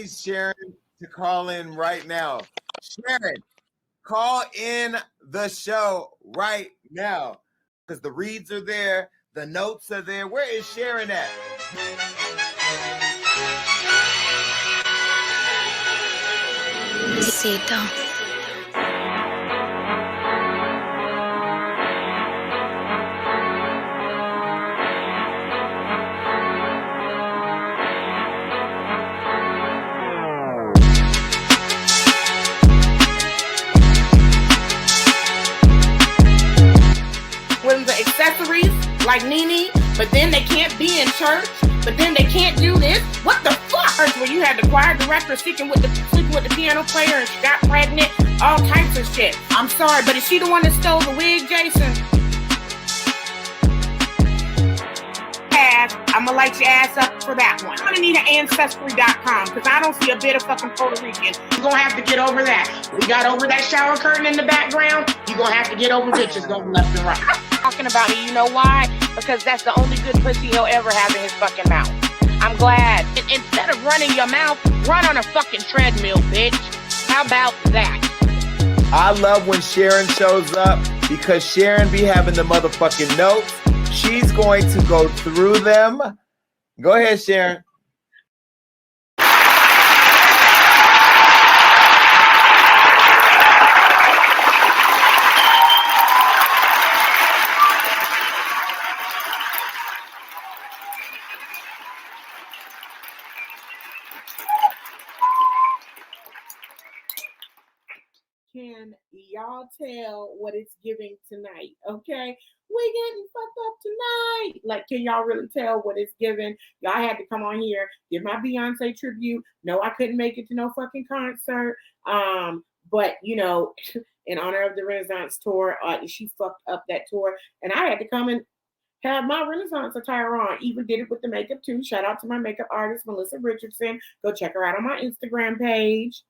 need Sharyn to call in right now. Sharyn, call in the show right now because the reads are there, the notes are there. Where is Sharyn at? Cito. With the accessories like Nene, but then they can't be in church, but then they can't do this. What the fuck? Where you had the choir director sleeping with the piano player and she got pregnant, all types of shit. I'm sorry, but is she the one that stole the wig, Jason? I'm gonna light your ass up for that one. I'm gonna need an Ancestry.com because I don't see a bit of fucking Puerto Rican. You're gonna have to get over that. We got over that shower curtain in the background. You're gonna have to get over bitches going left and right. Talking about me, you know why? Because that's the only good pussy he'll ever have in his fucking mouth. I'm glad. Instead of running your mouth, run on a fucking treadmill, bitch. How about that? I love when Sharyn shows up because Sharyn be having the motherfucking notes. She's going to go through them. Go ahead, Sharyn. Can y'all tell what it's giving tonight? Okay, we getting fucked up tonight. Like, can y'all really tell what it's giving? Y'all had to come on here, give my Beyonce tribute. No, I couldn't make it to no fucking concert. But you know, in honor of the Renaissance tour, she fucked up that tour, and I had to come and have my Renaissance attire on. Even did it with the makeup too. Shout out to my makeup artist, Melissa Richardson. Go check her out on my Instagram page.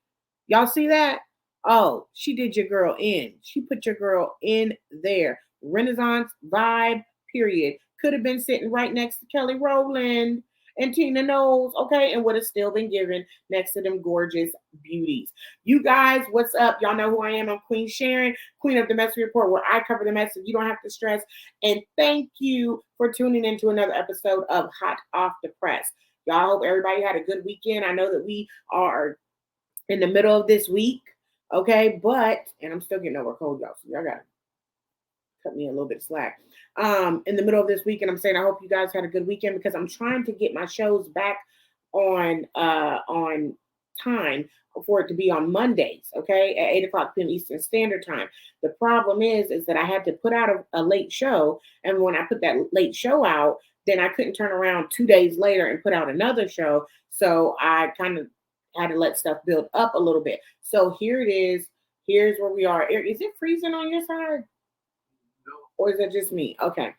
Y'all see that? Oh, she did your girl in. She put your girl in there. Renaissance vibe, period. Could have been sitting right next to Kelly Rowland and Tina Knowles, okay, and would have still been given next to them gorgeous beauties. You guys, what's up? Y'all know who I am. I'm Queen Sharyn, Queen of the Message Report, where I cover the message. You don't have to stress. And thank you for tuning into another episode of Hot Off the Press. Y'all, hope everybody had a good weekend. I know that we are in the middle of this week. Okay, but, and I'm still getting over a cold, y'all, so y'all gotta cut me a little bit of slack. In the middle of this week, and I'm saying I hope you guys had a good weekend because I'm trying to get my shows back on time for it to be on Mondays, okay, at 8 o'clock p.m. Eastern Standard Time. The problem is that I had to put out a late show, and when I put that late show out, then I couldn't turn around 2 days later and put out another show, so I kind of had to let stuff build up a little bit. So here it is. Here's where we are. Is it freezing on your side? No. Or is it just me? Okay.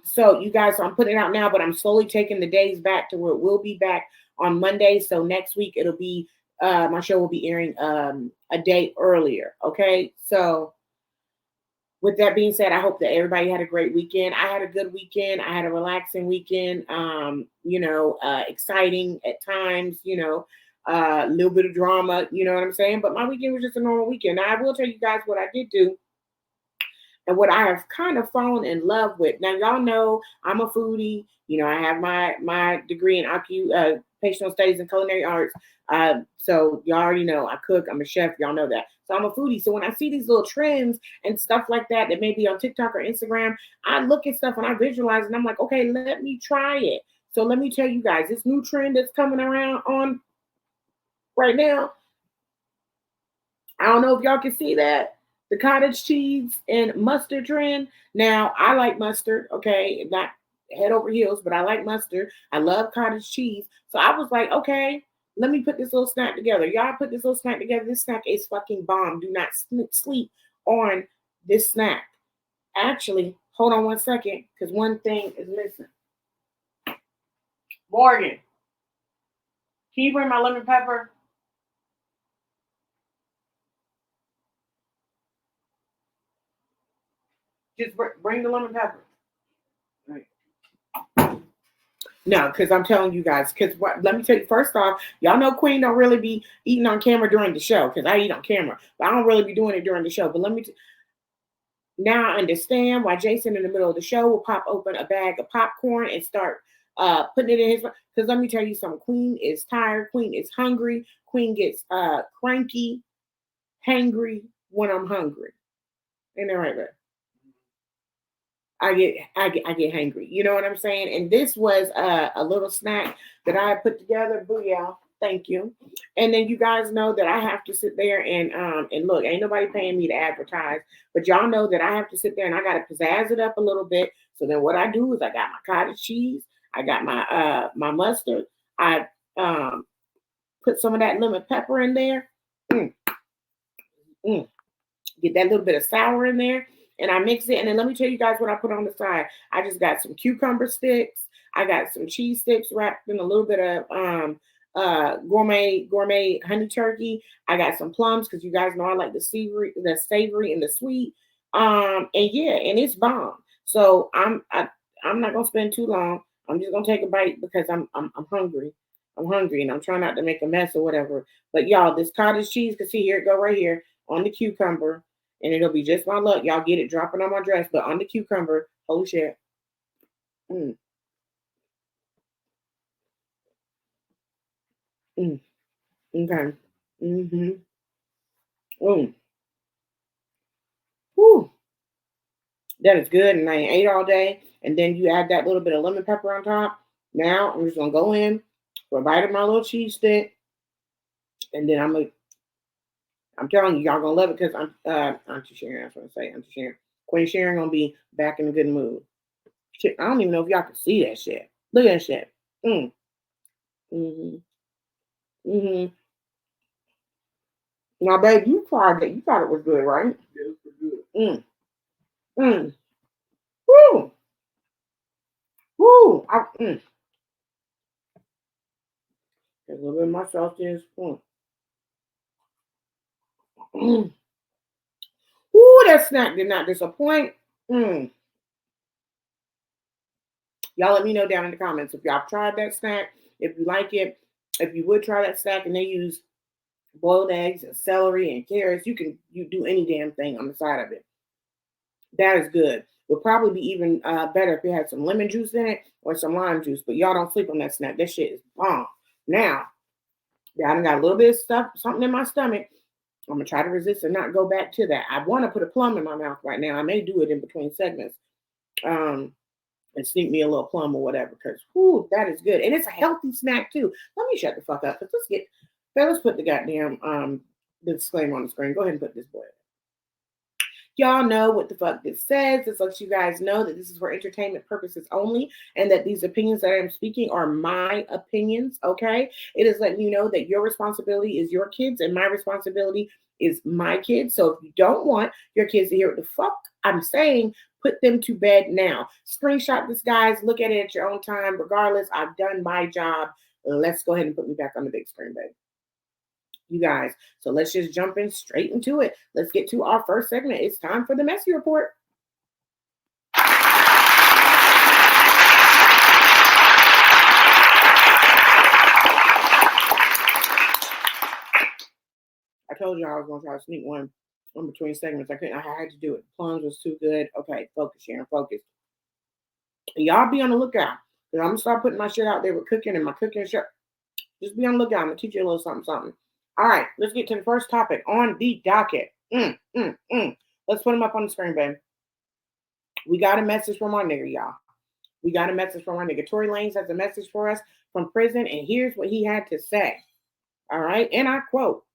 So you guys, so I'm putting it out now, but I'm slowly taking the days back to where it will be back on Monday. So next week it'll be my show will be airing a day earlier. Okay. So with that being said, I hope that everybody had a great weekend. I had a good weekend. I had a relaxing weekend. Exciting at times, a little bit of drama, you know what I'm saying? But my weekend was just a normal weekend. Now, I will tell you guys what I did do and what I have kind of fallen in love with. Now, y'all know I'm a foodie. I have my degree in occupational studies and culinary arts. So y'all already know I cook. I'm a chef. Y'all know that. So I'm a foodie. So when I see these little trends and stuff like that may be on TikTok or Instagram, I look at stuff and I visualize and I'm like, okay, let me try it. So let me tell you guys, this new trend that's coming around on right now, I don't know if y'all can see that. The cottage cheese and mustard trend. Now, I like mustard, okay? Not head over heels, but I like mustard. I love cottage cheese. So I was like, okay, let me put this little snack together. Y'all put this little snack together. This snack is fucking bomb. Do not sleep on this snack. Actually, hold on one second, because one thing is missing. Morgan, can you bring my lemon pepper? Just bring the lemon pepper. Right. No, because I'm telling you guys, because let me tell you, first off, y'all know Queen don't really be eating on camera during the show, because I eat on camera, but I don't really be doing it during the show. But now I understand why Jason in the middle of the show will pop open a bag of popcorn and start putting it in his, because let me tell you something, Queen is tired, Queen is hungry, Queen gets cranky, hangry when I'm hungry. Ain't that right there? I get hangry. You know what I'm saying? And this was a little snack that I put together. Booyah. Thank you. And then you guys know that I have to sit there and look, ain't nobody paying me to advertise, but y'all know that I have to sit there and I gotta pizzazz it up a little bit. So then what I do is I got my cottage cheese, I got my mustard, I put some of that lemon pepper in there. Mm, mm. Get that little bit of sour in there, and I mix it. And then let me tell you guys what I put on the side. I just got some cucumber sticks. I got some cheese sticks wrapped in a little bit of gourmet honey turkey. I got some plums because you guys know I like the savory and the sweet. And yeah, and it's bomb. So I'm not gonna spend too long. I'm just gonna take a bite because I'm hungry. I'm hungry and I'm trying not to make a mess or whatever. But y'all, this cottage cheese, cause see here it go right here on the cucumber, and it'll be just my luck. Y'all get it dropping on my dress, but on the cucumber, holy shit. Mm, mm, okay. Mm-hmm. Mm. Whew. That is good. And I ain't ate all day. And then you add that little bit of lemon pepper on top. Now I'm just gonna go in for a bite of my little cheese stick. And then I'm telling you, y'all gonna love it because I'm Auntie Sharon, that's what I say, Auntie Sharon. Queen Sharon gonna be back in a good mood. Shit, I don't even know if y'all can see that shit. Look at that shit. Mm. Mm-hmm. Mm-hmm. Now, babe, you tried it. You thought it was good, right? Yeah, it was good. Mm. Mm. Woo. Woo. There's a little bit of my sauce in this spoon. Mm. Ooh, that snack did not disappoint. Mm. Y'all let me know down in the comments if y'all tried that snack, if you like it, if you would try that snack and they use boiled eggs and celery and carrots. You do any damn thing on the side of it. That is good. Would probably be even better if it had some lemon juice in it or some lime juice. But y'all don't sleep on that snack. That shit is bomb. Now, I done got a little bit of stuff, something in my stomach. I'm gonna try to resist and not go back to that. I want to put a plum in my mouth right now. I may do it in between segments, and sneak me a little plum or whatever. Because whoo, that is good, and it's a healthy snack too. Let me shut the fuck up. Let's put the goddamn disclaimer on the screen. Go ahead and put this boy. Y'all know what the fuck this says. This lets you guys know that this is for entertainment purposes only and that these opinions that I am speaking are my opinions, okay? It is letting you know that your responsibility is your kids and my responsibility is my kids. So if you don't want your kids to hear what the fuck I'm saying, put them to bed now. Screenshot this, guys. Look at it at your own time. Regardless, I've done my job. Let's go ahead and put me back on the big screen, baby. You guys. So let's just jump in straight into it. Let's get to our first segment. It's time for the Messy Report. I told you I was going to try to sneak one in between segments. I had to do it. Plums was too good. Okay, focus, Sharon, focus. Y'all be on the lookout. Because I'm going to start putting my shit out there with cooking and my cooking shit. Just be on the lookout. I'm going to teach you a little something, something. All right, let's get to the first topic on the docket. Let's put them up on the screen, baby. We got a message from our nigga, y'all. We got a message from our nigga. Torey Lanez has a message for us from prison, and here's what he had to say. All right, and I quote,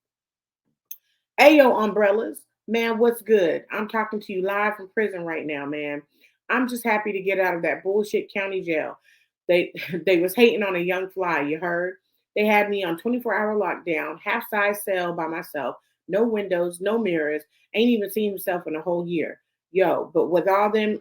"Ayo, umbrellas, man, what's good? I'm talking to you live from prison right now, man. I'm just happy to get out of that bullshit county jail. They was hating on a young fly, you heard? They had me on 24-hour lockdown, half-size cell by myself, no windows, no mirrors, ain't even seen himself in a whole year. Yo, but with all them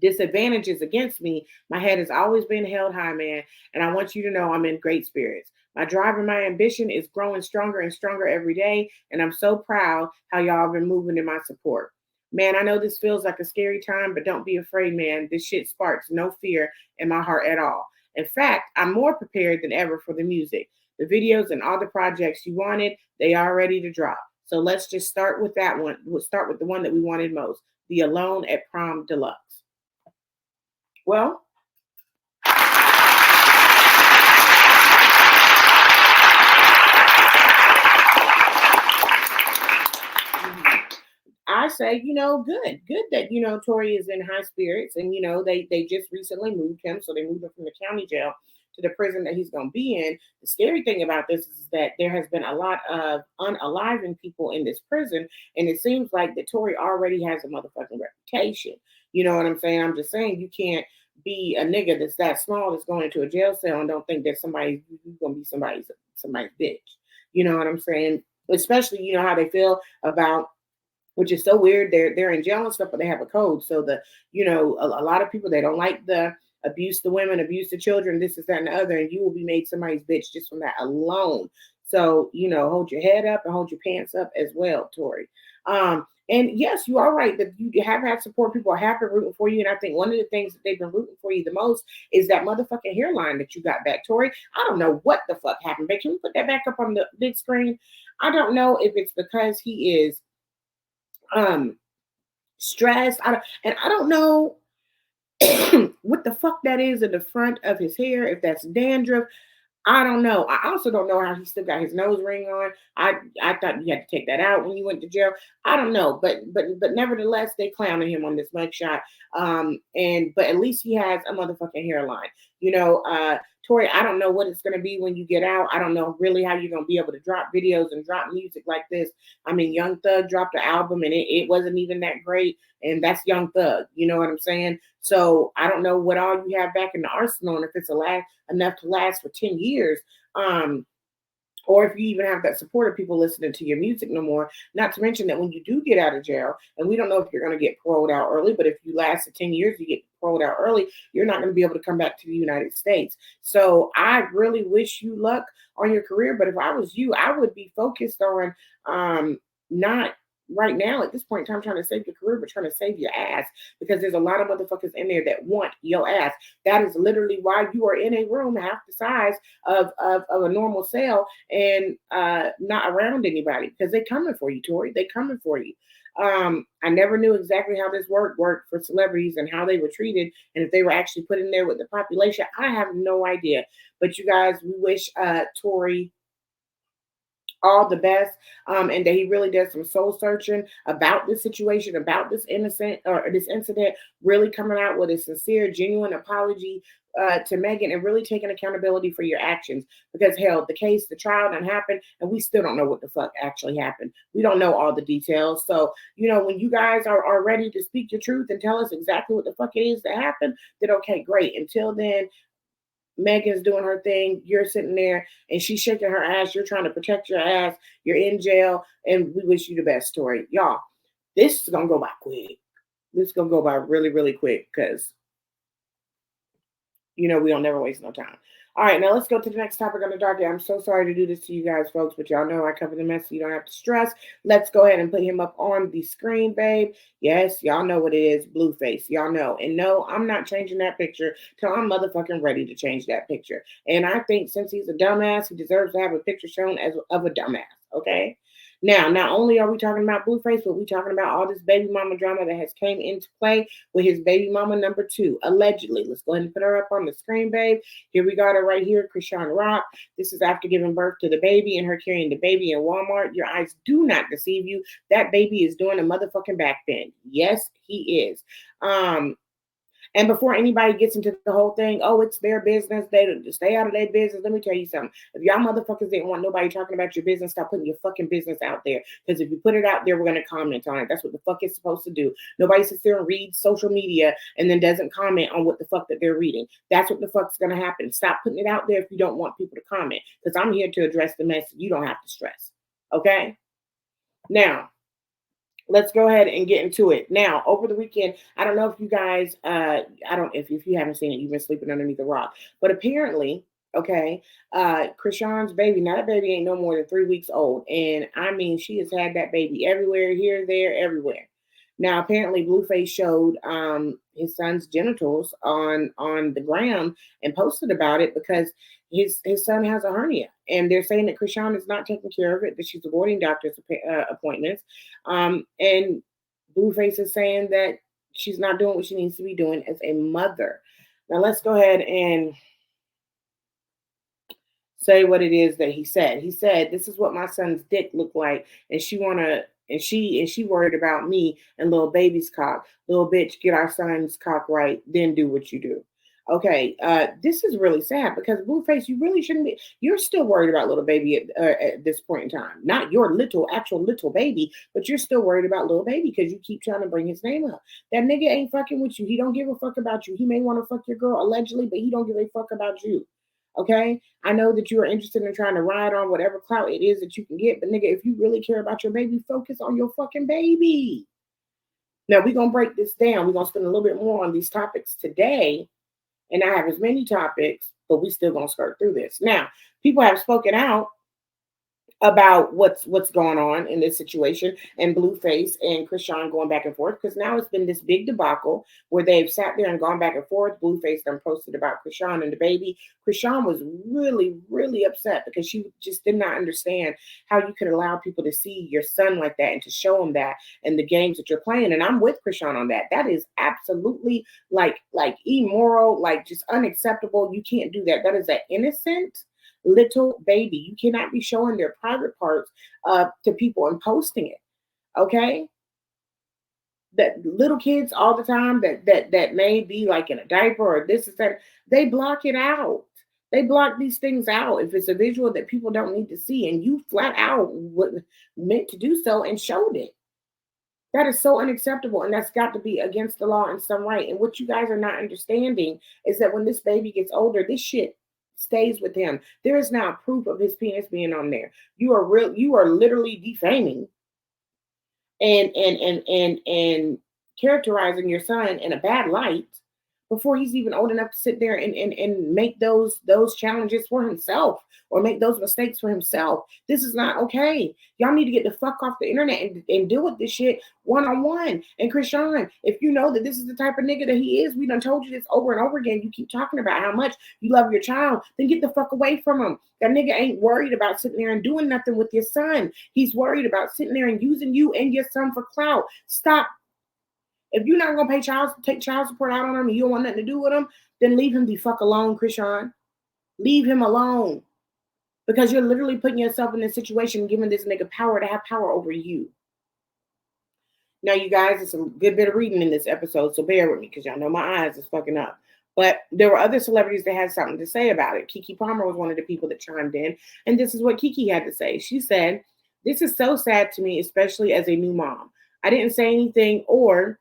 disadvantages against me, my head has always been held high, man. And I want you to know I'm in great spirits. My drive and my ambition is growing stronger and stronger every day. And I'm so proud how y'all have been moving in my support. Man, I know this feels like a scary time, but don't be afraid, man. This shit sparks no fear in my heart at all. In fact, I'm more prepared than ever for the music. The videos and all the projects you wanted, they are ready to drop. So let's just start with that one. We'll start with the one that we wanted most, the Alone at Prom Deluxe. Well, I say, good that Torey is in high spirits, and they just recently moved him, so they moved him from the county jail to the prison that he's going to be in. The scary thing about this is that there has been a lot of unaliving people in this prison, and it seems like that Torey already has a motherfucking reputation. You know what I'm saying? I'm just saying you can't be a nigga that's that small that's going into a jail cell and don't think that somebody's going to be somebody's bitch. You know what I'm saying? Especially how they feel about, which is so weird. They're in jail and stuff, but they have a code. So a lot of people, they don't like the abuse the women, abuse the children, this is that and the other, and you will be made somebody's bitch just from that alone. So hold your head up and hold your pants up as well, Torey. And yes, you are right that you have had support. People have been rooting for you, and I think one of the things that they've been rooting for you the most is that motherfucking hairline that you got back, Torey. I don't know what the fuck happened, but can we put that back up on the big screen? I don't know if it's because he is stressed. I don't know what the fuck that is in the front of his hair, if that's dandruff. I don't know. I also don't know how he still got his nose ring on. I thought you had to take that out when you went to jail. I don't know, but nevertheless, they clowning him on this mugshot. But at least he has a motherfucking hairline. Torey, I don't know what it's gonna be when you get out. I don't know really how you're gonna be able to drop videos and drop music like this. I mean, Young Thug dropped an album and it wasn't even that great, and that's Young Thug. You know what I'm saying? So I don't know what all you have back in the arsenal, and if it's enough to last for 10 years. Or if you even have that support of people listening to your music no more. Not to mention that when you do get out of jail, and we don't know if you're going to get paroled out early, but if you last 10 years, you get paroled out early, you're not going to be able to come back to the United States. So I really wish you luck on your career. But if I was you, I would be focused on not right now at this point in time trying to save your career, but trying to save your ass, because there's a lot of motherfuckers in there that want your ass. That is literally why you are in a room half the size of a normal cell and not around anybody, because they coming for you, Torey. They coming for you. I never knew exactly how this worked for celebrities and how they were treated, and if they were actually put in there with the population. I have no idea. But you guys, we wish Torey all the best, and that he really does some soul searching about this situation, about this incident, really coming out with a sincere, genuine apology to Megan, and really taking accountability for your actions. Because hell, the trial done happened, and we still don't know what the fuck actually happened. We don't know all the details. So when you guys are ready to speak your truth and tell us exactly what the fuck it is that happened, then okay, great. Until then, Megan's doing her thing. You're sitting there and she's shaking her ass. You're trying to protect your ass. You're in jail, and we wish you the best, Torey. Y'all, this is going to go by quick. This is going to go by really, really quick, because, we don't never waste no time. All right, now let's go to the next topic on the docket. I'm so sorry to do this to you guys, folks, but y'all know I cover the mess, so you don't have to stress. Let's go ahead and put him up on the screen, babe. Yes, y'all know what it is, Blueface. Y'all know. And no, I'm not changing that picture till I'm motherfucking ready to change that picture. And I think since he's a dumbass, he deserves to have a picture shown of a dumbass, okay? Now, not only are we talking about Blueface, but we're talking about all this baby mama drama that has came into play with his baby mama number 2, allegedly. Let's go ahead and put her up on the screen, babe. Here we got her right here, Krishan Rock. This is after giving birth to the baby and her carrying the baby in Walmart. Your eyes do not deceive you. That baby is doing a motherfucking back bend. Yes, he is. And before anybody gets into the whole thing, oh, it's their business, they stay out of their business. Let me tell you something. If y'all motherfuckers didn't want nobody talking about your business, stop putting your fucking business out there. Because if you put it out there, we're going to comment on it. That's what the fuck it's supposed to do. Nobody sits there and reads social media and then doesn't comment on what the fuck that they're reading. That's what the fuck's going to happen. Stop putting it out there if you don't want people to comment. Because I'm here to address the mess. You don't have to stress. Okay? Now, let's go ahead and get into it. Now, over the weekend, I don't know if you guys, if you haven't seen it, you've been sleeping underneath a rock. But apparently, okay, Krishan's baby, now that baby ain't no more than 3 weeks old. And I mean, she has had that baby everywhere, here, there, everywhere. Now, apparently, Blueface showed his son's genitals on the gram and posted about it because his son has a hernia, and they're saying that Krishan is not taking care of it, that she's avoiding doctor's appointments, and Blueface is saying that she's not doing what she needs to be doing as a mother. Now let's go ahead and say what it is that he said. He said, "This is what my son's dick looked like, and she worried about me and little baby's cock. Little bitch, get our son's cock right, then do what you do." Okay, this is really sad because Blueface, you really shouldn't be. You're still worried about little baby at this point in time. Not your actual little baby, but you're still worried about little baby because you keep trying to bring his name up. That nigga ain't fucking with you. He don't give a fuck about you. He may want to fuck your girl allegedly, but he don't give a fuck about you. Okay, I know that you are interested in trying to ride on whatever clout it is that you can get, but nigga, if you really care about your baby, focus on your fucking baby. Now we're gonna break this down. We're gonna spend a little bit more on these topics today, and I have as many topics, but we still gonna skirt through this. Now, people have spoken out about what's going on in this situation, and Blueface and Krishan going back and forth, because now it's been this big debacle where they've sat there and gone back and forth. Blueface then posted about Krishan and the baby. Krishan was really, really upset because she just did not understand how you could allow people to see your son like that and to show him that and the games that you're playing. And I'm with Krishan on that. That is absolutely like immoral, like just unacceptable. You can't do that. That is an innocent little baby. You cannot be showing their private parts to people and posting it. Okay, that little kids all the time that may be like in a diaper or this and that, they block it out. They block these things out if it's a visual that people don't need to see, and you flat out meant to do so and showed it. That is so unacceptable, and that's got to be against the law in some right. And what you guys are not understanding is that when this baby gets older, this shit stays with him. There is now proof of his penis being on there. You are literally defaming and characterizing your son in a bad light before he's even old enough to sit there and make those challenges for himself or make those mistakes for himself. This is not okay. Y'all need to get the fuck off the internet and deal with this shit one-on-one. And Krishan, if you know that this is the type of nigga that he is, we done told you this over and over again. You keep talking about how much you love your child, then get the fuck away from him. That nigga ain't worried about sitting there and doing nothing with your son. He's worried about sitting there and using you and your son for clout. Stop. If you're not gonna take child support out on him and you don't want nothing to do with him, then leave him the fuck alone, Krishan. Leave him alone. Because you're literally putting yourself in this situation, giving this nigga power to have power over you. Now, you guys, it's a good bit of reading in this episode, so bear with me because y'all know my eyes is fucking up. But there were other celebrities that had something to say about it. Keke Palmer was one of the people that chimed in, and this is what Keke had to say. She said, "This is so sad to me, especially as a new mom. I didn't say anything or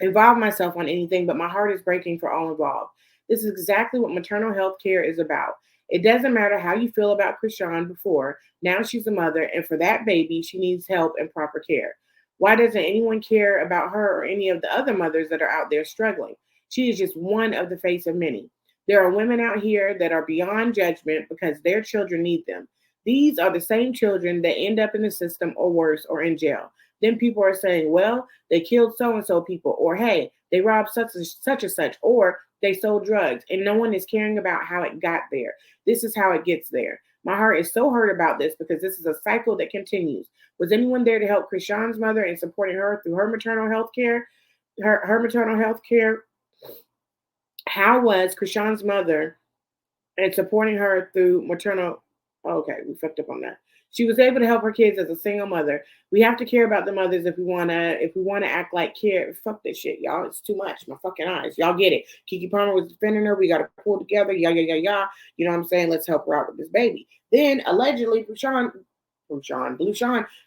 involve myself on anything, but my heart is breaking for all involved. This is exactly what maternal health care is about. It doesn't matter how you feel about Krishan before. Now she's a mother, and for that baby, she needs help and proper care. Why doesn't anyone care about her or any of the other mothers that are out there struggling? She is just one of the face of many. There are women out here that are beyond judgment because their children need them. These are the same children that end up in the system or worse, or in jail. Then people are saying, well, they killed so-and-so people, or hey, they robbed such and such, or they sold drugs, and no one is caring about how it got there. This is how it gets there. My heart is so hurt about this because this is a cycle that continues. Was anyone there to help Krishan's mother and supporting her through her maternal health care? Her maternal health care? How was Krishan's mother and supporting her through maternal? Okay, we fucked up on that. She was able to help her kids as a single mother. We have to care about the mothers if we wanna act like care. Fuck this shit, y'all. It's too much. My fucking eyes. Y'all get it. Keke Palmer was defending her. We gotta pull together. Yeah. You know what I'm saying? Let's help her out with this baby. Then allegedly, Blueshawn,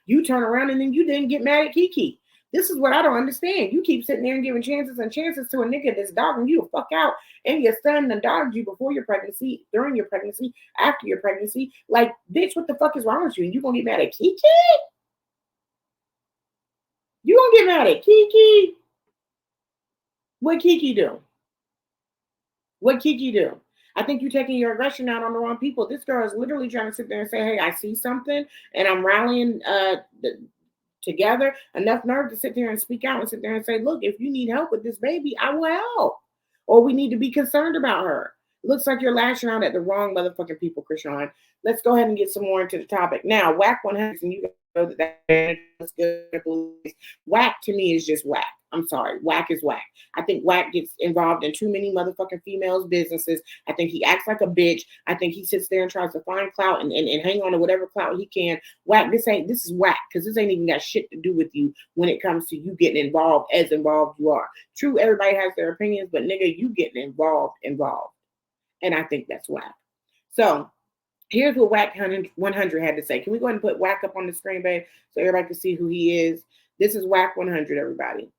you turn around and then you didn't get mad at Keke. This is what I don't understand. You keep sitting there and giving chances and chances to a nigga that's dogging you the fuck out, and your son that dogged you before your pregnancy, during your pregnancy, after your pregnancy. Like, bitch, what the fuck is wrong with you? You gonna get mad at Keke? You gonna get mad at Keke? What Keke do? What Keke do? I think you're taking your aggression out on the wrong people. This girl is literally trying to sit there and say, hey, I see something, and I'm rallying together, enough nerve to sit there and speak out and sit there and say, look, if you need help with this baby, I will help. Or we need to be concerned about her. Looks like you're lashing out at the wrong motherfucking people, Krishan. Let's go ahead and get some more into the topic. Now, whack 100, and you know that's good. Whack to me is just whack. I'm sorry. Whack is whack. I think whack gets involved in too many motherfucking females' businesses. I think he acts like a bitch. I think he sits there and tries to find clout and hang on to whatever clout he can. Whack, this is whack, because this ain't even got shit to do with you when it comes to you getting involved as involved you are. True, everybody has their opinions, but nigga, you getting involved. And I think that's whack. So here's what Whack 100 had to say. Can we go ahead and put Whack up on the screen, babe, so everybody can see who he is? This is Whack 100, everybody.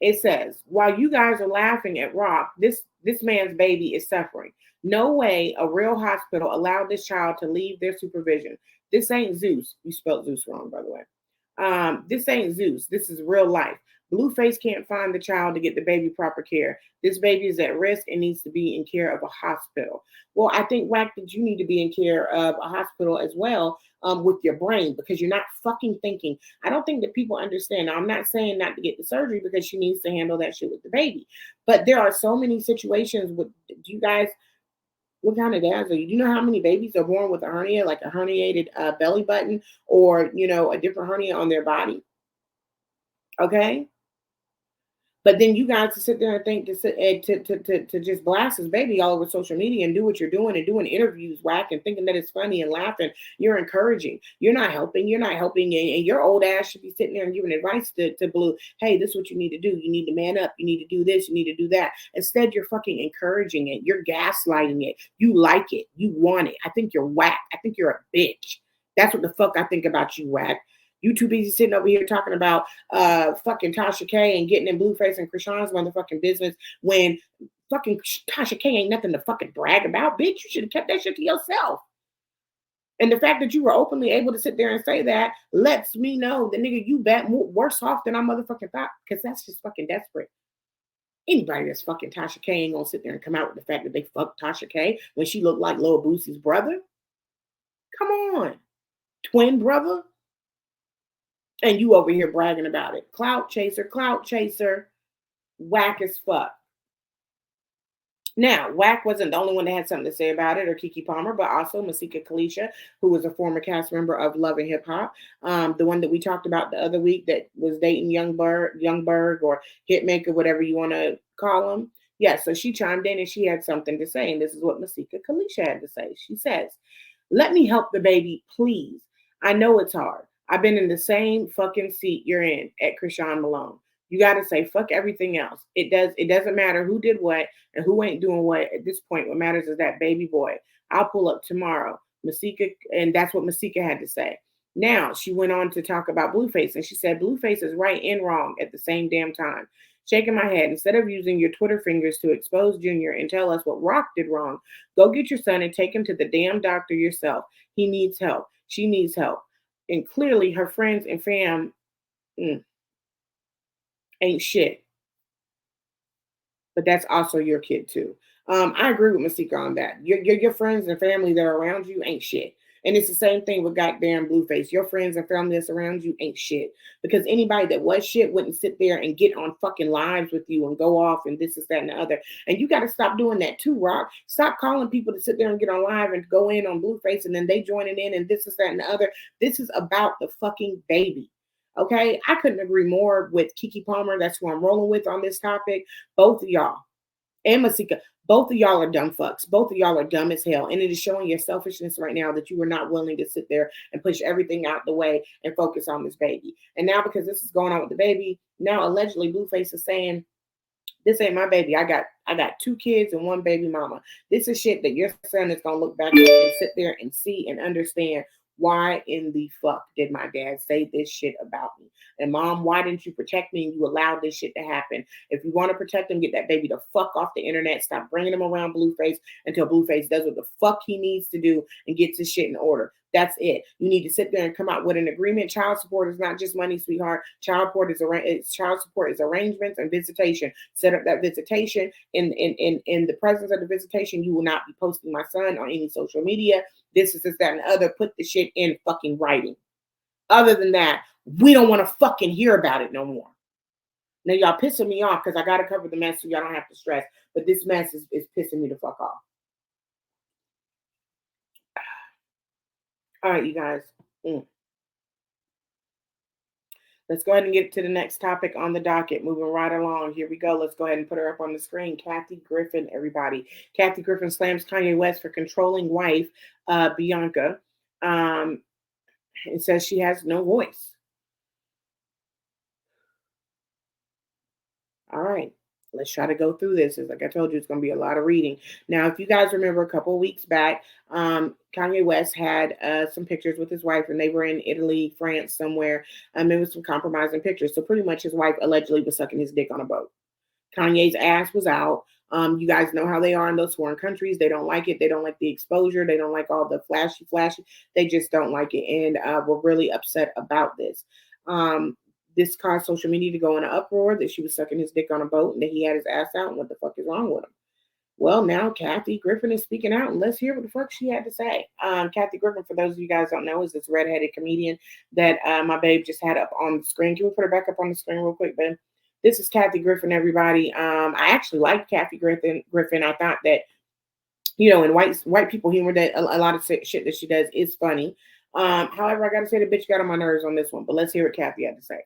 It says, while you guys are laughing at Rock, this man's baby is suffering. No way a real hospital allowed this child to leave their supervision. This ain't Zeus. You spelled Zeus wrong, by the way. This ain't Zeus. This is real life. Blueface can't find the child to get the baby proper care. This baby is at risk and needs to be in care of a hospital. Well, I think, Whack, that you need to be in care of a hospital as well, with your brain, because you're not fucking thinking. I don't think that people understand. Now, I'm not saying not to get the surgery because she needs to handle that shit with the baby. But there are so many situations with, do you guys, what kind of dads are you? Do you know how many babies are born with a hernia, like a herniated belly button, or, you know, a different hernia on their body? Okay. But then you guys to sit there and think to just blast his baby all over social media and do what you're doing and doing interviews, Whack, and thinking that it's funny and laughing. You're encouraging. You're not helping. And your old ass should be sitting there and giving advice to Blue. Hey, this is what you need to do. You need to man up. You need to do this. You need to do that. Instead, you're fucking encouraging it. You're gaslighting it. You like it. You want it. I think you're whack. I think you're a bitch. That's what the fuck I think about you, Whack. You too busy sitting over here talking about fucking Tasha K and getting in Blueface and Krishan's motherfucking business when fucking Tasha K ain't nothing to fucking brag about. Bitch, you should have kept that shit to yourself. And the fact that you were openly able to sit there and say that lets me know that, nigga, you bet worse off than I motherfucking thought, because that's just fucking desperate. Anybody that's fucking Tasha K ain't gonna sit there and come out with the fact that they fucked Tasha K when she looked like Lil Boosie's brother. Come on. Twin brother. And you over here bragging about it. Clout chaser, whack as fuck. Now, Whack wasn't the only one that had something to say about it, or Kiki Palmer, but also Masika Kalisha, who was a former cast member of Love and Hip Hop, the one that we talked about the other week that was dating Youngberg or Hitmaker, whatever you want to call him. Yeah, so she chimed in and she had something to say, and this is what Masika Kalisha had to say. She says, "Let me help the baby, please. I know it's hard. I've been in the same fucking seat you're in at Krishan Malone. You got to say fuck everything else. It doesn't matter who did what and who ain't doing what at this point. What matters is that baby boy. I'll pull up tomorrow." Masika, and that's what Masika had to say. Now she went on to talk about Blueface, and she said Blueface is right and wrong at the same damn time. Shaking my head, instead of using your Twitter fingers to expose Junior and tell us what Rock did wrong, go get your son and take him to the damn doctor yourself. He needs help. She needs help. And clearly her friends and fam ain't shit. But that's also your kid too. I agree with Masika on that. Your friends and family that are around you ain't shit. And it's the same thing with goddamn Blueface. Your friends and family that's around you ain't shit. Because anybody that was shit wouldn't sit there and get on fucking lives with you and go off and this, that, and the other. And you got to stop doing that too, Rock. Stop calling people to sit there and get on live and go in on Blueface and then they joining in and this, that, and the other. This is about the fucking baby. Okay? I couldn't agree more with Kiki Palmer. That's who I'm rolling with on this topic. Both of y'all. And Masika, both of y'all are dumb fucks. Both of y'all are dumb as hell. And it is showing your selfishness right now that you were not willing to sit there and push everything out the way and focus on this baby. And now because this is going on with the baby, now allegedly Blueface is saying, this ain't my baby. I got 2 kids and 1 baby mama. This is shit that your son is going to look back at and sit there and see and understand. Why in the fuck did my dad say this shit about me? And Mom, why didn't you protect me and you allowed this shit to happen? If you want to protect him, get that baby the fuck off the internet. Stop bringing him around Blueface until Blueface does what the fuck he needs to do and gets his shit in order. That's it. You need to sit there and come out with an agreement. Child support is not just money, sweetheart. Child support is arrangements and visitation. Set up that visitation. In the presence of the visitation, you will not be posting my son on any social media. This, that, and the other. Put the shit in fucking writing. Other than that, we don't want to fucking hear about it no more. Now y'all pissing me off because I gotta cover the mess so y'all don't have to stress. But this mess is pissing me the fuck off. All right, you guys. Let's go ahead and get to the next topic on the docket. Moving right along. Here we go. Let's go ahead and put her up on the screen. Kathy Griffin, everybody. Kathy Griffin slams Kanye West for controlling wife, Bianca. It says she has no voice. All right. Let's try to go through this. Like I told you, it's going to be a lot of reading. Now, if you guys remember a couple of weeks back, Kanye West had some pictures with his wife, and they were in Italy, France, somewhere. It was some compromising pictures. So pretty much his wife allegedly was sucking his dick on a boat. Kanye's ass was out. You guys know how they are in those foreign countries. They don't like it. They don't like the exposure. They don't like all the flashy. They just don't like it. And we're really upset about this. This caused social media to go in an uproar that she was sucking his dick on a boat and that he had his ass out and what the fuck is wrong with him. Well, now Kathy Griffin is speaking out, and let's hear what the fuck she had to say. Kathy Griffin, for those of you guys don't know, is this redheaded comedian that my babe just had up on the screen. Can we put her back up on the screen real quick, Ben? This is Kathy Griffin, everybody. I actually like Kathy Griffin. I thought that, in white people humor, that a lot of shit that she does is funny. However, I got to say the bitch got on my nerves on this one, but let's hear what Kathy had to say.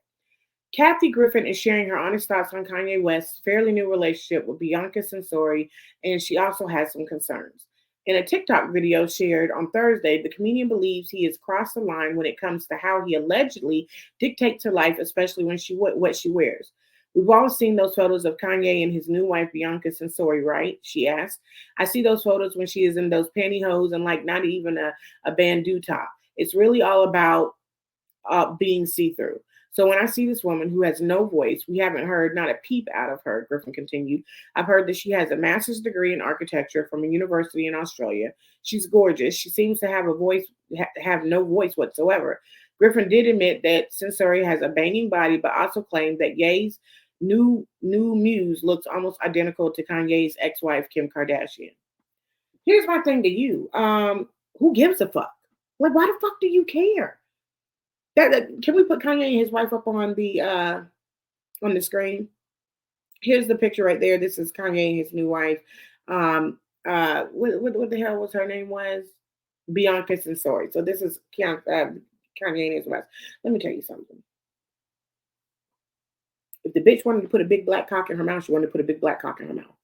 Kathy Griffin is sharing her honest thoughts on Kanye West's fairly new relationship with Bianca Censori, and she also has some concerns. In a TikTok video shared on Thursday, the comedian believes he has crossed the line when it comes to how he allegedly dictates her life, especially when what she wears. We've all seen those photos of Kanye and his new wife, Bianca Censori, right? She asked. I see those photos when she is in those pantyhose and like not even a bandeau top. It's really all about being see-through. So when I see this woman who has no voice, we haven't heard not a peep out of her, Griffin continued. I've heard that she has a master's degree in architecture from a university in Australia. She's gorgeous. She seems to have have no voice whatsoever. Griffin did admit that Censori has a banging body, but also claimed that Ye's new muse looks almost identical to Kanye's ex-wife, Kim Kardashian. Here's my thing to you. Who gives a fuck? Like, why the fuck do you care? Can we put Kanye and his wife up on the screen? Here's the picture right there. This is Kanye and his new wife. What the hell was her name was? Bianca Censori. So this is Kanye and his wife. Let me tell you something. If the bitch wanted to put a big black cock in her mouth, she wanted to put a big black cock in her mouth.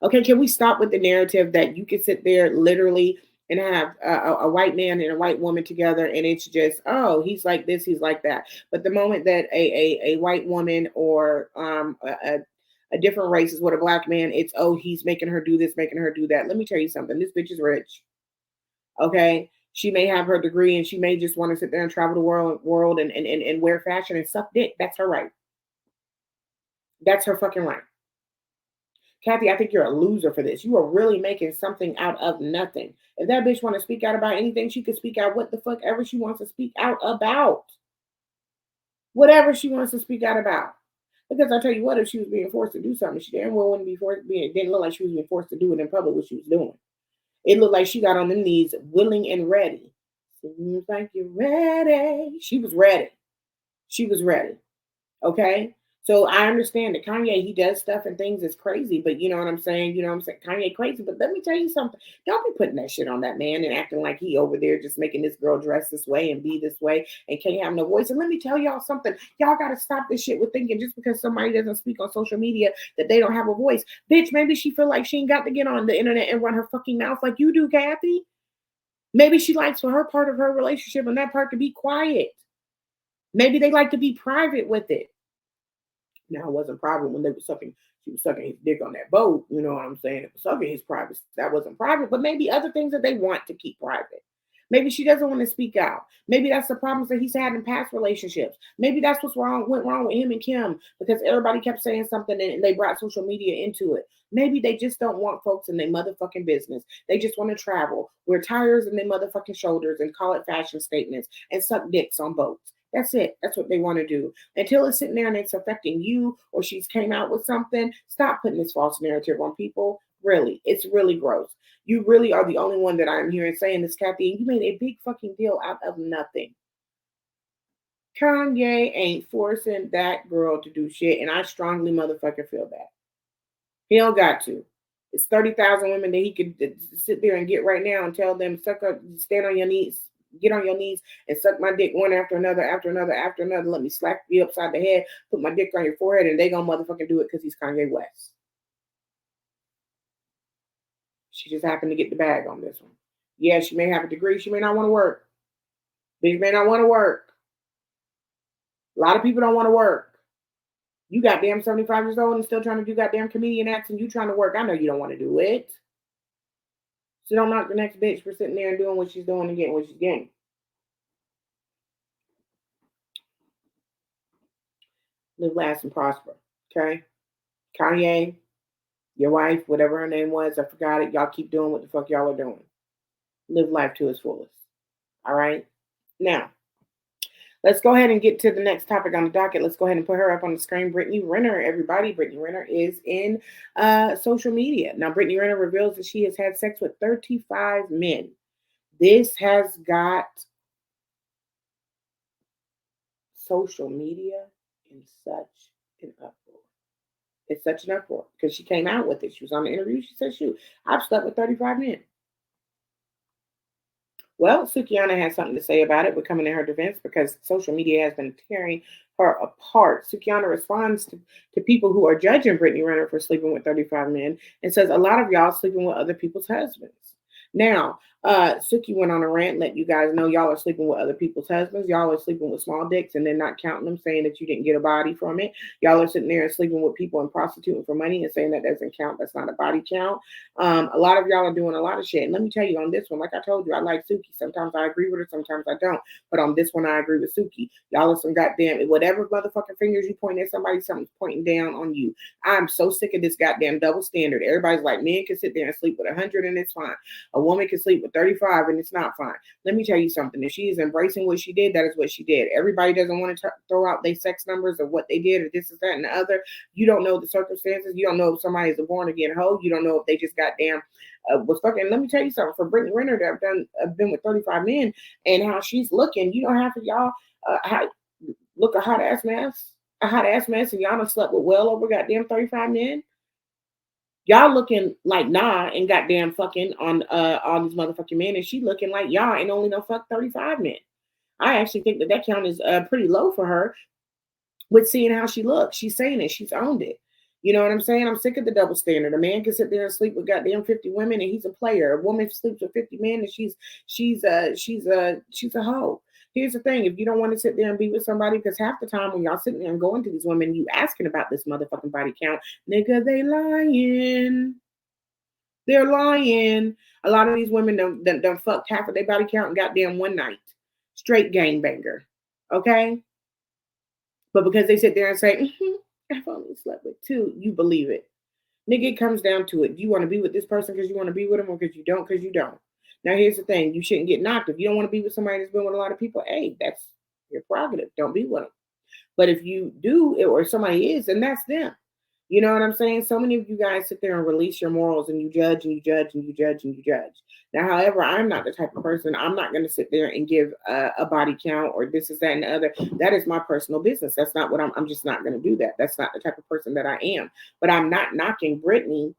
Okay, can we stop with the narrative that you can sit there literally and have a white man and a white woman together, and it's just, oh, he's like this, he's like that. But the moment that a white woman or a different race is with a black man, it's, oh, he's making her do this, making her do that. Let me tell you something. This bitch is rich. Okay? She may have her degree, and she may just want to sit there and travel the world and wear fashion and suck dick. That's her right. That's her fucking right. Kathy, I think you're a loser for this. You are really making something out of nothing. If that bitch want to speak out about anything, she can speak out what the fuck ever she wants to speak out about. Whatever she wants to speak out about. Because I tell you what, if she was being forced to do something, she damn well wouldn't be it didn't look like she was being forced to do it in public, what she was doing. It looked like she got on the knees, willing and ready. Seems like you're ready. She was ready. She was ready. Okay? So I understand that Kanye, he does stuff and things is crazy, but you know what I'm saying? You know what I'm saying? Kanye crazy, but let me tell you something. Don't be putting that shit on that man and acting like he over there just making this girl dress this way and be this way and can't have no voice. And let me tell y'all something. Y'all got to stop this shit with thinking just because somebody doesn't speak on social media that they don't have a voice. Bitch, maybe she feel like she ain't got to get on the internet and run her fucking mouth like you do, Kathy. Maybe she likes for her part of her relationship and that part to be quiet. Maybe they like to be private with it. Now, it wasn't private when they were sucking. She was sucking his dick on that boat. You know what I'm saying? It was sucking his privacy. That wasn't private, but maybe other things that they want to keep private. Maybe she doesn't want to speak out. Maybe that's the problems that he's had in past relationships. Maybe that's went wrong with him and Kim because everybody kept saying something and they brought social media into it. Maybe they just don't want folks in their motherfucking business. They just want to travel, wear tires in their motherfucking shoulders and call it fashion statements and suck dicks on boats. That's it. That's what they want to do. Until it's sitting there and it's affecting you or she's came out with something, stop putting this false narrative on people. Really, it's really gross. You really are the only one that I'm hearing saying this, Kathy, and you made a big fucking deal out of nothing. Kanye ain't forcing that girl to do shit, and I strongly motherfucking feel that. He don't got to. It's 30,000 women that he could sit there and get right now and tell them, suck up, stand on your knees, get on your knees and suck my dick one after another, after another, after another. Let me slap you upside the head, put my dick on your forehead, and they gonna motherfucking do it because he's Kanye West. She just happened to get the bag on this one. Yeah, she may have a degree. She may not want to work. Bitch may not want to work. A lot of people don't want to work. You goddamn 75 years old and still trying to do goddamn comedian acts and you trying to work. I know you don't want to do it. So don't knock the next bitch for sitting there and doing what she's doing and getting what she's getting. Live, last, and prosper. Okay? Kanye, your wife, whatever her name was, I forgot it. Y'all keep doing what the fuck y'all are doing. Live life to its fullest. All right? Now, let's go ahead and get to the next topic on the docket. Let's go ahead and put her up on the screen. Brittany Renner, everybody. Brittany Renner is in social media. Now, Brittany Renner reveals that she has had sex with 35 men. This has got social media in such an uproar. It's such an uproar because she came out with it. She was on the interview. She said, shoot, I've slept with 35 men. Well, Sukihana has something to say about it, but coming in her defense because social media has been tearing her apart. Sukihana responds to people who are judging Brittany Renner for sleeping with 35 men and says, a lot of y'all sleeping with other people's husbands. Now, Suki went on a rant, let you guys know y'all are sleeping with other people's husbands. Y'all are sleeping with small dicks and then not counting them, saying that you didn't get a body from it. Y'all are sitting there and sleeping with people and prostituting for money and saying that doesn't count. That's not a body count. A lot of y'all are doing a lot of shit. And let me tell you on this one, like I told you, I like Suki. Sometimes I agree with her, sometimes I don't. But on this one, I agree with Suki. Y'all are some goddamn, whatever motherfucking fingers you point at somebody, something's pointing down on you. I'm so sick of this goddamn double standard. Everybody's like, men can sit there and sleep with 100 and it's fine. A woman can sleep with 35 and it's not fine. Let me tell you something. If she is embracing what she did, that is what she did. Everybody doesn't want to throw out their sex numbers of what they did or this is that and the other. You don't know the circumstances. You don't know if somebody is a born again hoe. You don't know if they just goddamn was fucking. Let me tell you something. For Brittany Renner that have been with 35 men and how she's looking, you don't have to y'all look a hot ass mess. A hot ass mess, and y'all done slept with well over goddamn 35 men. Y'all looking like nah and goddamn fucking on all these motherfucking men, and she looking like y'all ain't only no fuck 35 men. I actually think that count is pretty low for her with seeing how she looks. She's saying it. She's owned it. You know what I'm saying? I'm sick of the double standard. A man can sit there and sleep with goddamn 50 women and he's a player. A woman sleeps with 50 men and she's a hoe. Here's the thing. If you don't want to sit there and be with somebody, because half the time when y'all sitting there and going to these women, you asking about this motherfucking body count, nigga, they lying. They're lying. A lot of these women done fucked half of their body count and goddamn one night. Straight gangbanger. Okay? But because they sit there and say, I've only slept with 2, you believe it. Nigga, it comes down to it. Do you want to be with this person because you want to be with them or because you don't? Because you don't. Now, here's the thing. You shouldn't get knocked. If you don't want to be with somebody that's been with a lot of people, hey, that's your prerogative. Don't be with them. But if you do, or somebody is, then that's them. You know what I'm saying? So many of you guys sit there and release your morals and you judge and you judge and you judge and you judge. Now, however, I'm not the type of person, I'm not going to sit there and give a body count or this is that and the other. That is my personal business. That's not what I'm just not going to do that. That's not the type of person that I am. But I'm not knocking Brittany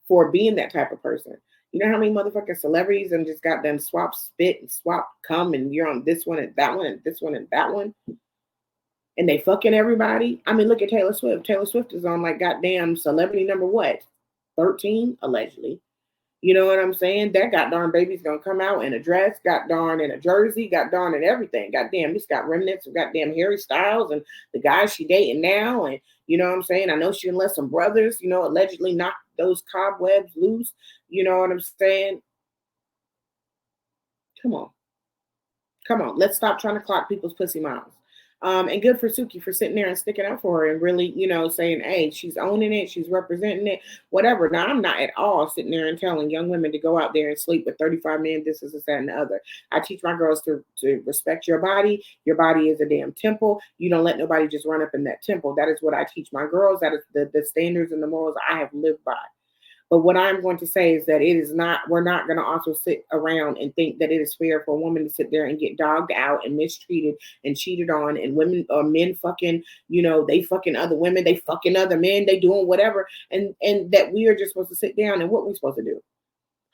for being that type of person. You know how many motherfucking celebrities and just got them swap spit and swap cum and you're on this one and that one and this one and that one. And they fucking everybody. I mean, look at Taylor Swift. Taylor Swift is on like goddamn celebrity number what? 13, allegedly. You know what I'm saying? That goddamn baby's gonna come out in a dress, got darn in a jersey, got darn in everything. Goddamn, this got remnants of goddamn Harry Styles and the guy she dating now. And you know what I'm saying? I know she done let some brothers, allegedly knock those cobwebs loose. You know what I'm saying? Come on. Let's stop trying to clock people's pussy miles. And good for Suki for sitting there and sticking up for her and really, saying, hey, she's owning it. She's representing it, whatever. Now, I'm not at all sitting there and telling young women to go out there and sleep with 35 men, this is that and the other. I teach my girls to respect your body. Your body is a damn temple. You don't let nobody just run up in that temple. That is what I teach my girls. That is the standards and the morals I have lived by. But what I'm going to say is that it is not, we're not going to also sit around and think that it is fair for a woman to sit there and get dogged out and mistreated and cheated on, and women or men fucking, they fucking other women, they fucking other men, they doing whatever. And that we are just supposed to sit down and what we supposed to do?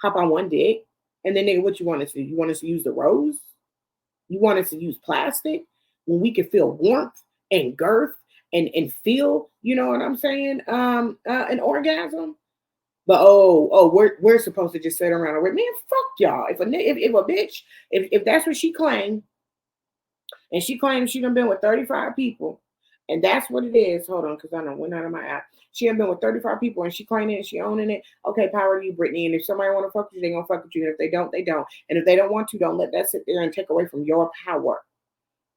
Hop on one dick? And then nigga, what you want us to do? You want us to use the rose? You want us to use plastic when we can feel warmth and girth and feel, you know what I'm saying? An orgasm. But we're supposed to just sit around and wait. Man, fuck y'all. If a bitch, if that's what she claimed, and she claims she done been with 35 people, and that's what it is. Hold on, because I know went out of my app. She done been with 35 people, and she claiming it, she owning it. Okay, power to you, Brittany. And if somebody want to fuck with you, they gonna fuck with you. And if they don't, they don't. And if they don't want to, don't let that sit there and take away from your power.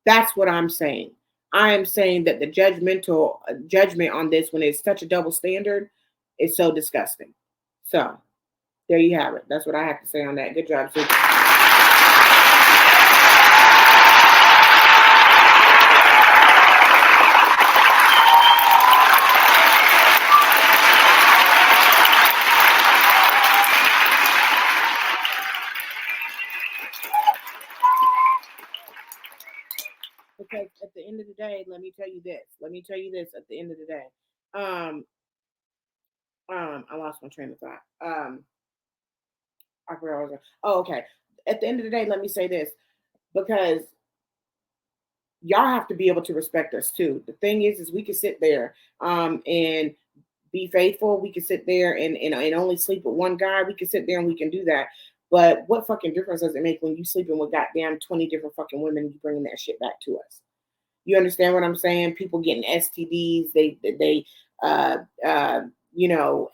That's what I'm saying. I am saying that the judgmental judgment on this, when it's such a double standard, is so disgusting. So there you have it. That's what I have to say on that. Good job, Super. Because at the end of the day, let me tell you this. At the end of the day, I lost my train of thought. I forgot what I was. Oh, okay. At the end of the day, let me say this, because y'all have to be able to respect us too. The thing is we can sit there and be faithful. We can sit there and only sleep with one guy. We can sit there and we can do that. But what fucking difference does it make when you sleeping with goddamn 20 different fucking women and you bringing that shit back to us? You understand what I'm saying? People getting STDs, they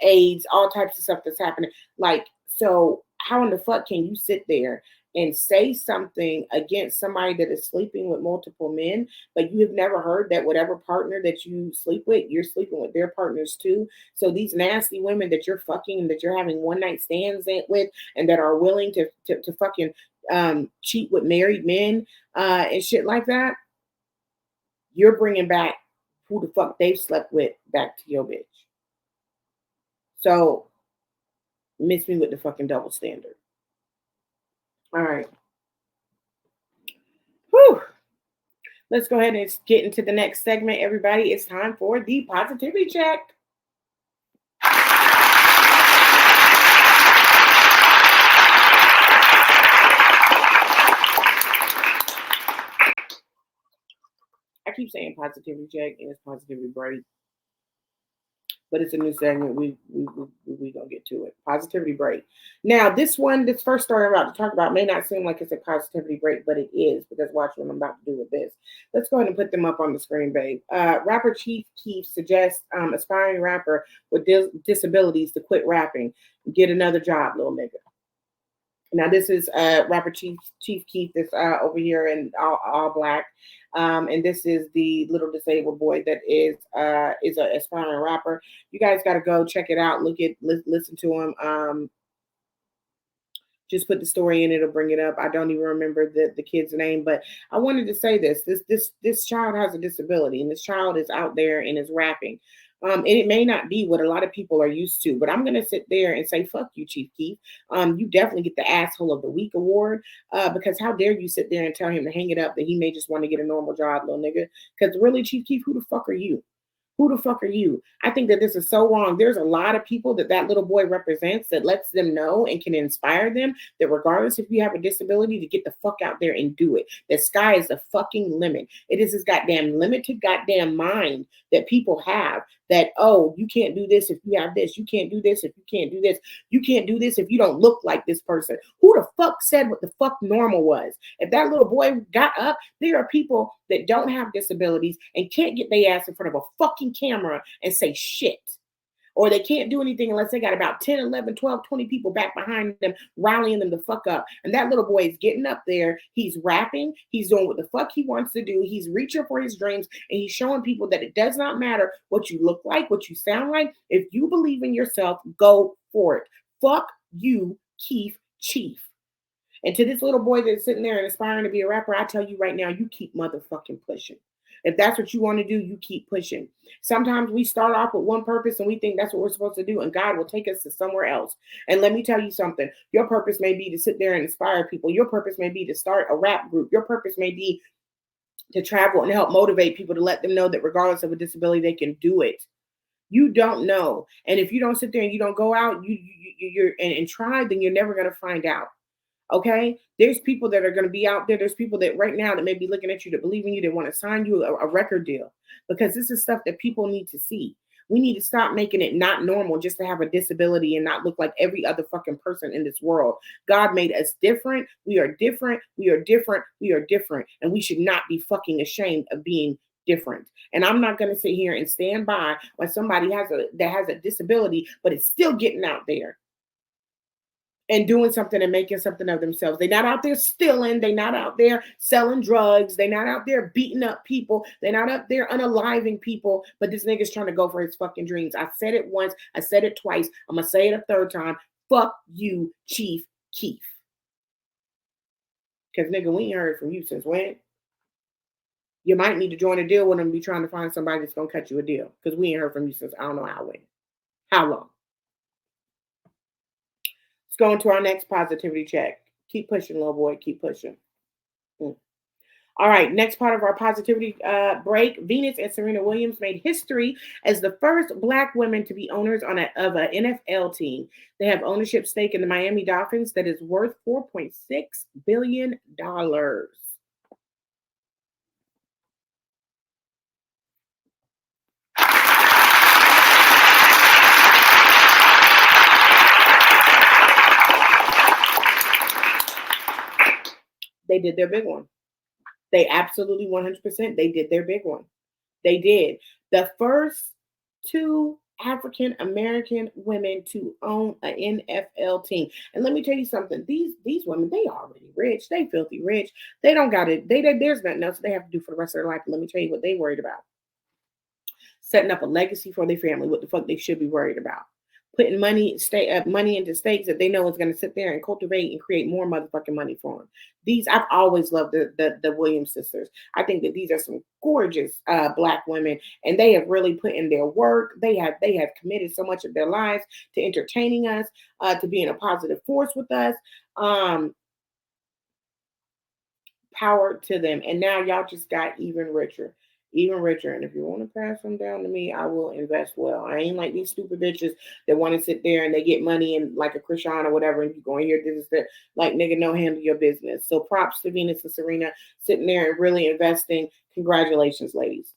AIDS, all types of stuff that's happening. Like, so how in the fuck can you sit there and say something against somebody that is sleeping with multiple men, but you have never heard that whatever partner that you sleep with, you're sleeping with their partners too? So these nasty women that you're fucking and that you're having one night stands with, and that are willing to fucking cheat with married men and shit like that, you're bringing back who the fuck they've slept with back to your bitch. So miss me with the fucking double standard. All right. Whew. Let's go ahead and get into the next segment, everybody. It's time for the positivity check. I keep saying positivity check, and it's positivity break, but it's a new segment. We gonna get to it. Positivity break. Now, this first story I'm about to talk about may not seem like it's a positivity break, but it is, because watch what I'm about to do with this. Let's go ahead and put them up on the screen, babe. Rapper Chief Keef suggests aspiring rapper with disabilities to quit rapping, get another job, little nigga. Now, this is rapper Chief Keef that's over here in all black. And this is the little disabled boy that is an aspiring rapper. You guys got to go check it out. Listen to him. Just put the story in, it'll bring it up. I don't even remember the kid's name, but I wanted to say this child has a disability, and this child is out there and is rapping. And it may not be what a lot of people are used to, but I'm going to sit there and say, fuck you, Chief Keef. You definitely get the Asshole of the Week award, because how dare you sit there and tell him to hang it up, that he may just want to get a normal job, little nigga. Because really, Chief Keef, who the fuck are you? Who the fuck are you? I think that this is so wrong. There's a lot of people that little boy represents that lets them know and can inspire them that regardless if you have a disability, to get the fuck out there and do it. The sky is the fucking limit. It is this goddamn limited goddamn mind that people have that, oh, you can't do this if you have this. You can't do this if you can't do this. You can't do this if you don't look like this person. Who the fuck said what the fuck normal was? If that little boy got up, there are people that don't have disabilities and can't get their ass in front of a fucking camera and say shit. Or they can't do anything unless they got about 10, 11, 12, 20 people back behind them, rallying them the fuck up. And that little boy is getting up there. He's rapping. He's doing what the fuck he wants to do. He's reaching for his dreams. And he's showing people that it does not matter what you look like, what you sound like. If you believe in yourself, go for it. Fuck you, Keef Chief. And to this little boy that's sitting there and aspiring to be a rapper, I tell you right now, you keep motherfucking pushing. If that's what you want to do, you keep pushing. Sometimes we start off with one purpose and we think that's what we're supposed to do, and God will take us to somewhere else. And let me tell you something. Your purpose may be to sit there and inspire people. Your purpose may be to start a rap group. Your purpose may be to travel and help motivate people, to let them know that regardless of a disability, they can do it. You don't know. And if you don't sit there and you don't go out, you're and try, then you're never going to find out. Okay, there's people that are going to be out there. There's people that right now that may be looking at you, that believe in you, that want to sign you a record deal, because this is stuff that people need to see. We need to stop making it not normal just to have a disability and not look like every other fucking person in this world. God made us different. We are different. We are different. We are different. And we should not be fucking ashamed of being different. And I'm not going to sit here and stand by when somebody has a disability, but it's still getting out there and doing something and making something of themselves. They're not out there stealing. They're not out there selling drugs. They're not out there beating up people. They're not up there unaliving people. But this nigga's trying to go for his fucking dreams. I said it once. I said it twice. I'm going to say it a third time. Fuck you, Chief Keef. Because, nigga, we ain't heard from you since when? You might need to join a deal with them and be trying to find somebody that's going to cut you a deal. Because we ain't heard from you since I don't know how when. How long? Go into our next positivity check. Keep pushing, little boy. Keep pushing. All right. Next part of our positivity break. Venus and Serena Williams made history as the first Black women to be owners of an NFL team. They have ownership stake in the Miami Dolphins that is worth $4.6 billion. They did their big one. They absolutely 100%. They did their big one. They did. The first two African American women to own an NFL team. And let me tell you something. These women, they already rich. They filthy rich. They don't got it. There's nothing else they have to do for the rest of their life. Let me tell you what they worried about. Setting up a legacy for their family. What the fuck they should be worried about. Putting money into stakes that they know is going to sit there and cultivate and create more motherfucking money for them. I've always loved the Williams sisters. I think that these are some gorgeous Black women, and they have really put in their work. They have committed so much of their lives to entertaining us, to being a positive force with us. Power to them. And now y'all just got even richer. And if you want to pass them down to me, I will invest well. I ain't like these stupid bitches that want to sit there and they get money and like a Krishan or whatever, and you go in here, this is that. Like, nigga, no, handle your business. So props to Venus and Serena sitting there and really investing. Congratulations, ladies.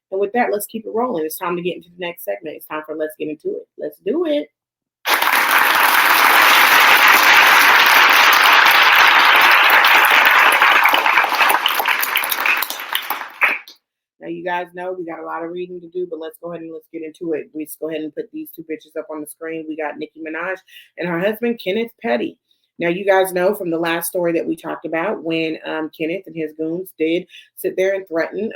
And with that, let's keep it rolling. It's time to get into the next segment. It's time for Let's Get Into It. Let's do it. Now, you guys know we got a lot of reading to do, but let's go ahead and let's get into it. Let's go ahead and put these two bitches up on the screen. We got Nicki Minaj and her husband, Kenneth Petty. Now, you guys know from the last story that we talked about when Kenneth and his goons did sit there and threaten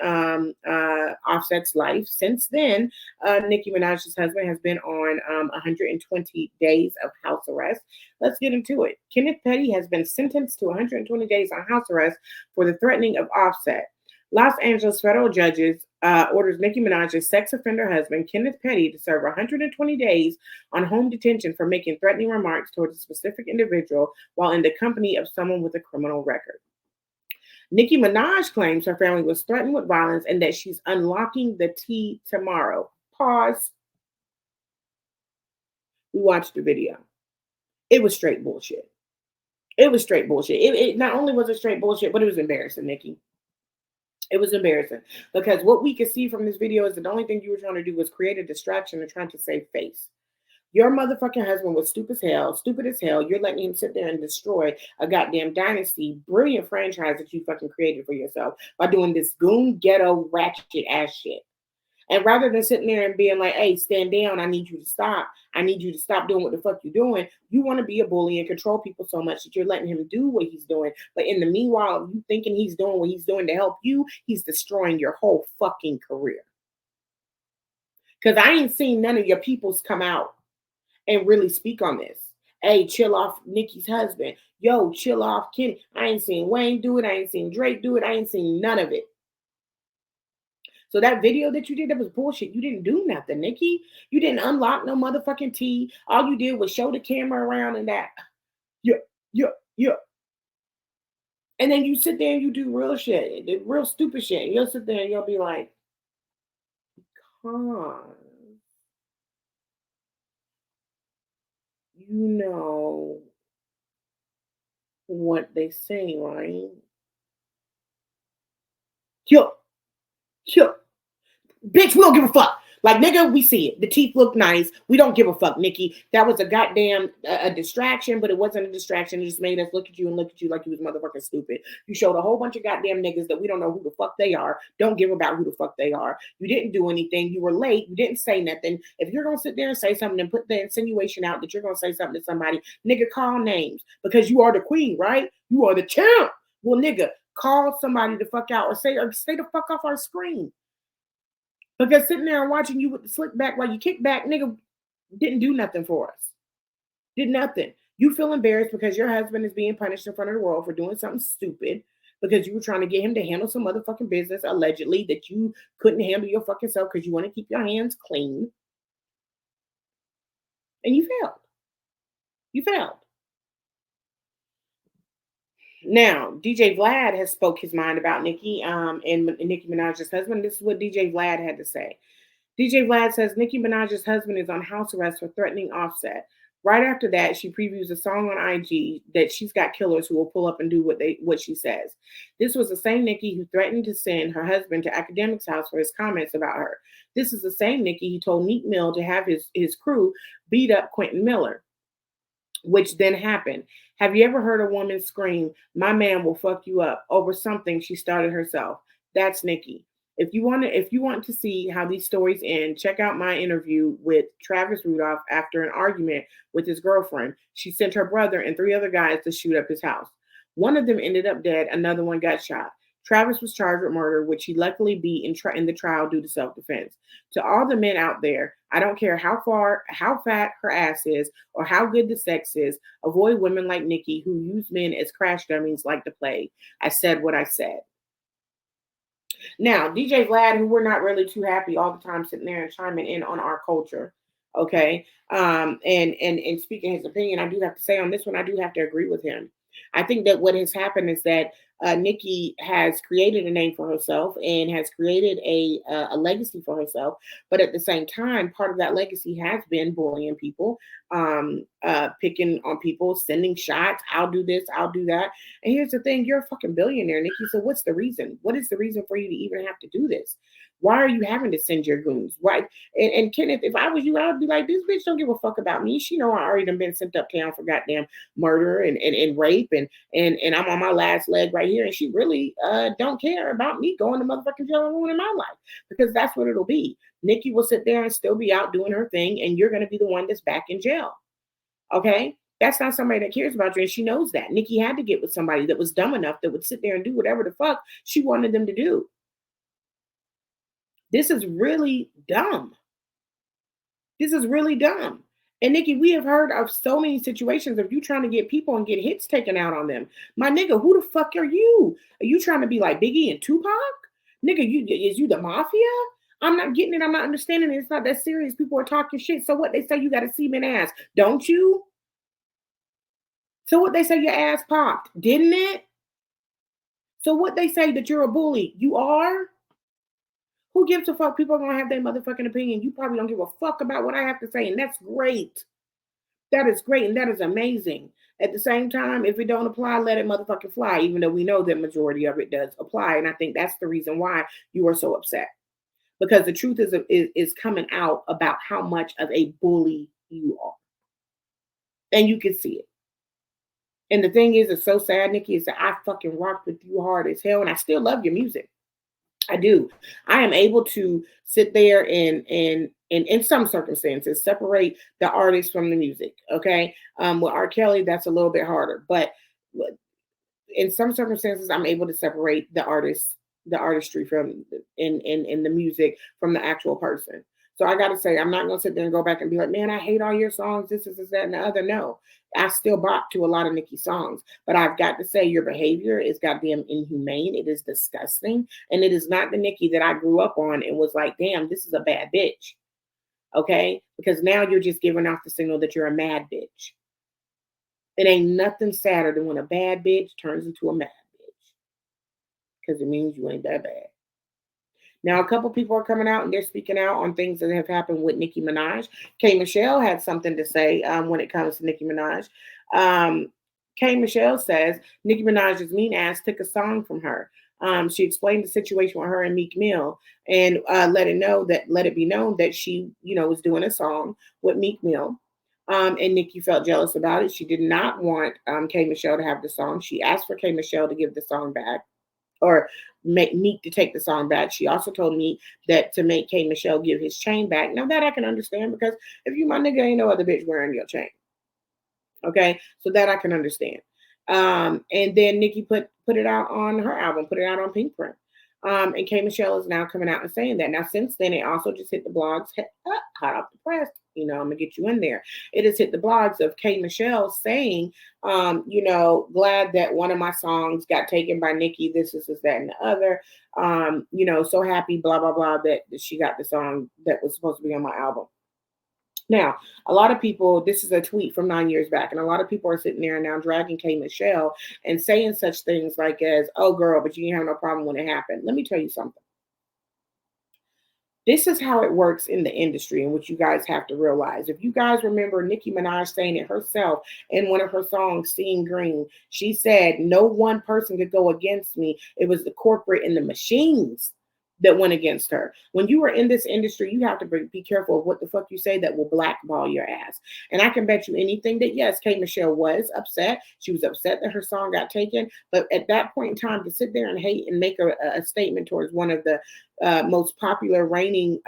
Offset's life. Since then, Nicki Minaj's husband has been on 120 days of house arrest. Let's get into it. Kenneth Petty has been sentenced to 120 days on house arrest for the threatening of Offset. Los Angeles federal judges orders Nicki Minaj's sex offender husband, Kenneth Petty, to serve 120 days on home detention for making threatening remarks towards a specific individual while in the company of someone with a criminal record. Nicki Minaj claims her family was threatened with violence and that she's unlocking the tea tomorrow. Pause. We watched the video. It was straight bullshit. It not only was it straight bullshit, but it was embarrassing, Nicki. It was embarrassing because what we could see from this video is that the only thing you were trying to do was create a distraction and trying to save face. Your motherfucking husband was stupid as hell. You're letting him sit there and destroy a goddamn dynasty, brilliant franchise that you fucking created for yourself by doing this goon ghetto ratchet ass shit. And rather than sitting there and being like, hey, stand down, I need you to stop. I need you to stop doing what the fuck you're doing. You want to be a bully and control people so much that you're letting him do what he's doing. But in the meanwhile, you thinking he's doing what he's doing to help you, he's destroying your whole fucking career. Because I ain't seen none of your peoples come out and really speak on this. Hey, chill off Nicki's husband. Yo, chill off Kenny. I ain't seen Wayne do it. I ain't seen Drake do it. I ain't seen none of it. So that video that you did, that was bullshit. You didn't do nothing, Nicki. You didn't unlock no motherfucking tea. All you did was show the camera around and that. Yeah, yeah, yeah. And then you sit there and you do real shit, the real stupid shit. And you'll sit there and you'll be like, "Huh, you know what they say, right? Yeah, yeah. Bitch, we don't give a fuck. Like, nigga, we see it. The teeth look nice. We don't give a fuck, Nicki. That was a goddamn a distraction, but it wasn't a distraction. It just made us look at you and look at you like you was motherfucking stupid. You showed a whole bunch of goddamn niggas that we don't know who the fuck they are. Don't give about who the fuck they are. You didn't do anything. You were late. You didn't say nothing. If you're gonna sit there and say something and put the insinuation out that you're gonna say something to somebody, nigga, call names because you are the queen, right? You are the champ. Well, nigga, call somebody the fuck out or stay the fuck off our screen. Because sitting there and watching you with the slick back while you kick back, nigga, didn't do nothing for us. Did nothing. You feel embarrassed because your husband is being punished in front of the world for doing something stupid because you were trying to get him to handle some motherfucking business, allegedly, that you couldn't handle your fucking self because you want to keep your hands clean. And you failed. You failed. Now, DJ Vlad has spoke his mind about Nicki and Nicki Minaj's husband. This is what DJ Vlad had to say. DJ Vlad says Nicki Minaj's husband is on house arrest for threatening Offset. Right after that, she previews a song on IG that she's got killers who will pull up and do what she says. This was the same Nicki who threatened to send her husband to Academic's house for his comments about her. This is the same Nicki who told Meek Mill to have his crew beat up Quentin Miller, which then happened. Have you ever heard a woman scream, "My man will fuck you up," over something she started herself? That's Nicki. If you want to see how these stories end, check out my interview with Travis Rudolph after an argument with his girlfriend. She sent her brother and 3 other guys to shoot up his house. One of them ended up dead. Another one got shot. Travis was charged with murder, which he luckily beat in the trial due to self-defense. To all the men out there, I don't care how fat her ass is, or how good the sex is, avoid women like Nicki who use men as crash dummies like the plague. I said what I said. Now, DJ Vlad, who we're not really too happy all the time sitting there and chiming in on our culture, okay, and speaking his opinion, I do have to say on this one, I do have to agree with him. I think that what has happened is that Nicki has created a name for herself and has created a legacy for herself. But at the same time, part of that legacy has been bullying people, picking on people, sending shots. I'll do this, I'll do that. And here's the thing: you're a fucking billionaire, Nicki. So what's the reason? What is the reason for you to even have to do this? Why are you having to send your goons? Why? And Kenneth, if I was you, I would be like, this bitch don't give a fuck about me. She know I already done been sent uptown for goddamn murder and rape and I'm on my last leg right here. And she really don't care about me going to motherfucking jail and ruining my life, because that's what it'll be. Nicki will sit there and still be out doing her thing, and you're gonna be the one that's back in jail. Okay? That's not somebody that cares about you, and she knows that. Nicki had to get with somebody that was dumb enough that would sit there and do whatever the fuck she wanted them to do. This is really dumb. This is really dumb. And Nicki, we have heard of so many situations of you trying to get people and get hits taken out on them. My nigga, who the fuck are you? Are you trying to be like Biggie and Tupac? Nigga, is you the mafia? I'm not getting it. I'm not understanding it. It's not that serious. People are talking shit. So what? They say you got a semen ass, don't you? So what? They say your ass popped, didn't it? So what? They say that you're a bully. You are? Who gives a fuck? People are gonna have their motherfucking opinion. You probably don't give a fuck about what I have to say, and that's great. That is great, and that is amazing. At the same time, if it don't apply, let it motherfucking fly, even though we know that majority of it does apply. And I think that's the reason why you are so upset. Because the truth is coming out about how much of a bully you are. And you can see it. And the thing is, it's so sad, Nicki, is that I fucking rocked with you hard as hell, and I still love your music. I do. I am able to sit there and in some circumstances separate the artist from the music. Okay. With R. Kelly, that's a little bit harder. But in some circumstances, I'm able to separate the artistry from in the music from the actual person. So I got to say, I'm not going to sit there and go back and be like, man, I hate all your songs. This is that, and the other. No, I still bop to a lot of Nicki songs, but I've got to say your behavior is goddamn inhumane. It is disgusting. And it is not the Nicki that I grew up on and was like, damn, this is a bad bitch. Okay? Because now you're just giving off the signal that you're a mad bitch. It ain't nothing sadder than when a bad bitch turns into a mad bitch. Because it means you ain't that bad. Now, a couple people are coming out and they're speaking out on things that have happened with Nicki Minaj. K. Michelle had something to say when it comes to Nicki Minaj. K. Michelle says Nicki Minaj's mean ass took a song from her. She explained the situation with her and Meek Mill and let it be known that she, was doing a song with Meek Mill. And Nicki felt jealous about it. She did not want K. Michelle to have the song. She asked for K. Michelle to give the song back or make Meek to take the song back. She also told me that to make K. Michelle give his chain back. Now that I can understand because if you my nigga, ain't no other bitch wearing your chain. Okay, so that I can understand. And then Nicki put it out on her album, put it out on Pink Print. And K. Michelle is now coming out and saying that. Now, since then, it also just hit the blogs, hot off the press. I'm gonna get you in there. It has hit the blogs of K. Michelle saying, glad that one of my songs got taken by Nicki. This, that, and the other. So happy, blah blah blah, that she got the song that was supposed to be on my album. Now, a lot of people, this is a tweet from 9 years back, and a lot of people are sitting there now dragging K. Michelle and saying such things like as, oh girl, but you didn't have no problem when it happened. Let me tell you something. This is how it works in the industry and what you guys have to realize. If you guys remember Nicki Minaj saying it herself in one of her songs, Seeing Green, she said, no one person could go against me. It was the corporate and the machines that went against her. When you are in this industry, you have to be careful of what the fuck you say that will blackball your ass. And I can bet you anything that yes, K. Michelle was upset. She was upset that her song got taken. But at that point in time, to sit there and hate and make a statement towards one of the most popular reigning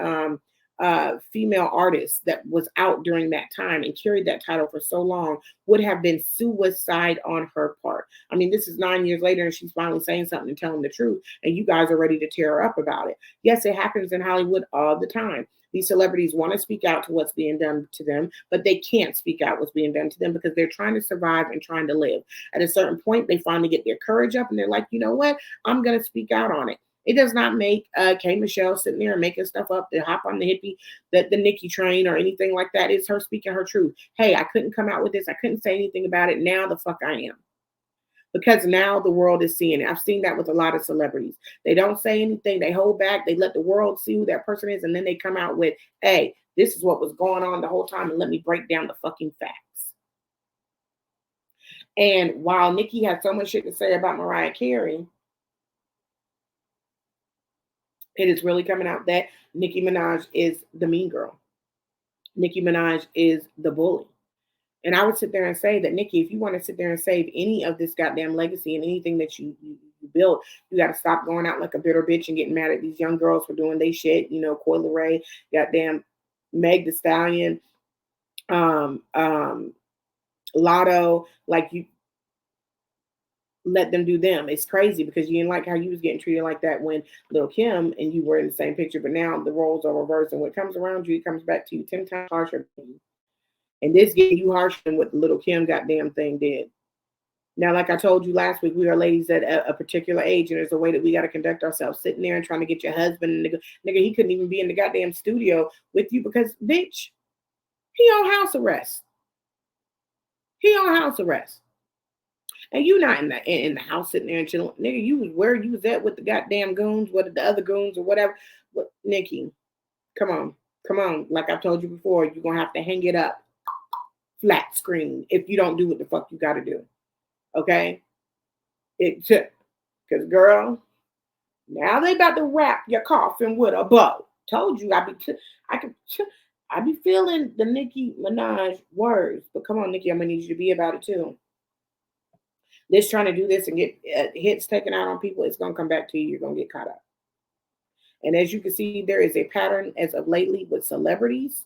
female artists that was out during that time and carried that title for so long would have been suicide on her part. I mean, this is 9 years later and she's finally saying something and telling the truth, and you guys are ready to tear her up about it. Yes, it happens in Hollywood all the time. These celebrities want to speak out to what's being done to them, but they can't speak out what's being done to them because they're trying to survive and trying to live. At a certain point, they finally get their courage up and they're like, you know what? I'm going to speak out on it. It does not make K. Michelle sitting there and making stuff up to hop on the hippie, the Nicki train or anything like that. It's her speaking her truth. Hey, I couldn't come out with this. I couldn't say anything about it. Now the fuck I am. Because now the world is seeing it. I've seen that with a lot of celebrities. They don't say anything. They hold back. They let the world see who that person is. And then they come out with, hey, this is what was going on the whole time. And let me break down the fucking facts. And while Nicki had so much shit to say about Mariah Carey, it is really coming out that Nicki Minaj is the mean girl. Nicki Minaj is the bully. And I would sit there and say that, Nicki, if you want to sit there and save any of this goddamn legacy and anything that you built, you got to stop going out like a bitter bitch and getting mad at these young girls for doing they shit. Coi Leray, goddamn Meg Thee Stallion, Lotto, like you let them do them. It's crazy because you didn't like how you was getting treated like that when Lil Kim and you were in the same picture, but now the roles are reversed and what comes around you, it comes back to you 10 times harsher. And this getting you harsher than what the Lil Kim goddamn thing did. Now, like I told you last week, we are ladies at a particular age, and there's a way that we got to conduct ourselves. Sitting there and trying to get your husband, nigga, he couldn't even be in the goddamn studio with you because, bitch, he on house arrest. He on house arrest. And you not in the house sitting there and chilling. Nigga, you was where you was at with the goddamn goons, with the other goons or whatever. But Nicki, come on. Like I've told you before, you're going to have to hang it up flat screen if you don't do what the fuck you got to do. Okay? Because, girl, now they about to wrap your coffin with a bow. Told you I be feeling the Nicki Minaj words. But come on, Nicki, I'm going to need you to be about it too. This trying to do this and get hits taken out on people, it's going to come back to you. You're going to get caught up. And as you can see, there is a pattern as of lately with celebrities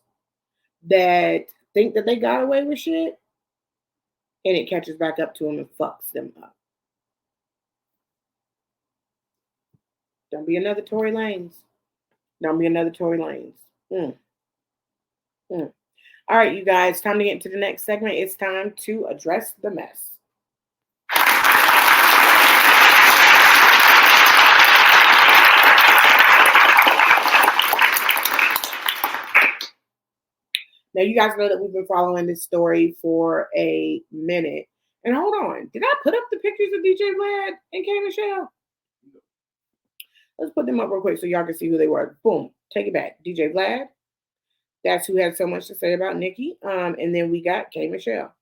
that think that they got away with shit, and it catches back up to them and fucks them up. Don't be another Torey Lanez. Don't be another Torey Lanez. All right, you guys, time to get into the next segment. It's time to address the mess. Now, you guys know that we've been following this story for a minute. And hold on, did I put up the pictures of DJ Vlad and K Michelle? Let's put them up real quick so y'all can see who they were. Boom, take it back. DJ Vlad, that's who had so much to say about Nikki. And then we got K Michelle.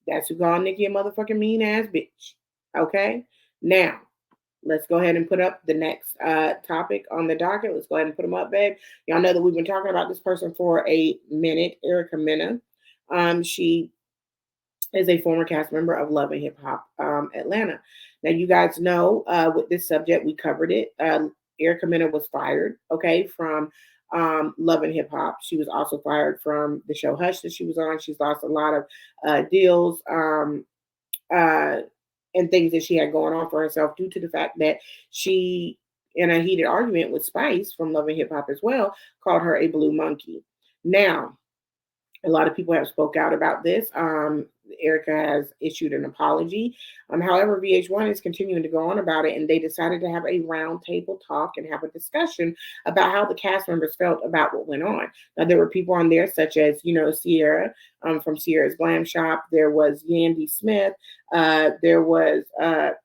That's who called Nikki a motherfucking mean ass bitch. Okay? Now, let's go ahead and put up the next topic on the docket. Let's go ahead and put them up, babe. Y'all know that we've been talking about this person for a minute, Erica Mena. She is a former cast member of Love and Hip Hop Atlanta. Now, you guys know with this subject, we covered it. Erica Mena was fired, okay, from Love and Hip Hop. She was also fired from the show Hush that she was on. She's lost a lot of deals and things that she had going on for herself due to the fact that she, in a heated argument with Spice from Love and Hip Hop as well, called her a blue monkey. Now, a lot of people have spoke out about this. Erica has issued an apology. However, VH1 is continuing to go on about it, and they decided to have a roundtable talk and have a discussion about how the cast members felt about what went on. Now, there were people on there such as, Sierra from Sierra's Glam Shop. There was Yandy Smith. There was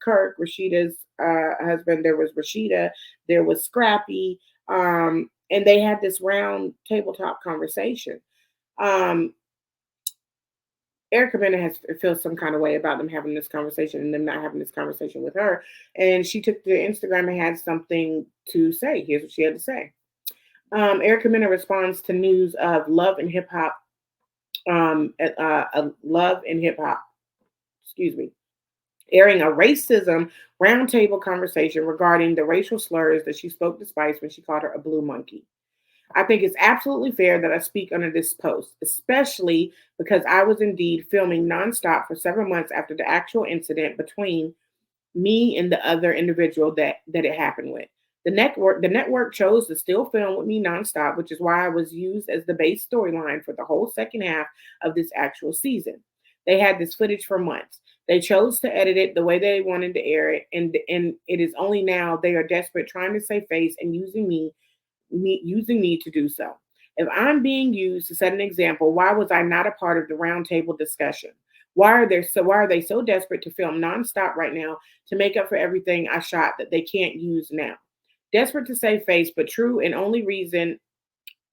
Kirk, Rashida's husband. There was Rashida. There was Scrappy. And they had this round tabletop conversation. Erica Mena feels some kind of way about them having this conversation and them not having this conversation with her. And she took to Instagram and had something to say. Here's what she had to say. Erica Mena responds to news of Love and Hip Hop, airing a racism roundtable conversation regarding the racial slurs that she spoke to Spice when she called her a blue monkey. I think it's absolutely fair that I speak under this post, especially because I was indeed filming nonstop for several months after the actual incident between me and the other individual that it happened with. The network chose to still film with me nonstop, which is why I was used as the base storyline for the whole second half of this actual season. They had this footage for months. They chose to edit it the way they wanted to air it, and it is only now they are desperate, trying to save face and using me to do so. If I'm being used to set an example, why was I not a part of the roundtable discussion? Why are they so desperate to film nonstop right now to make up for everything I shot that they can't use now? Desperate to save face, but true and only reason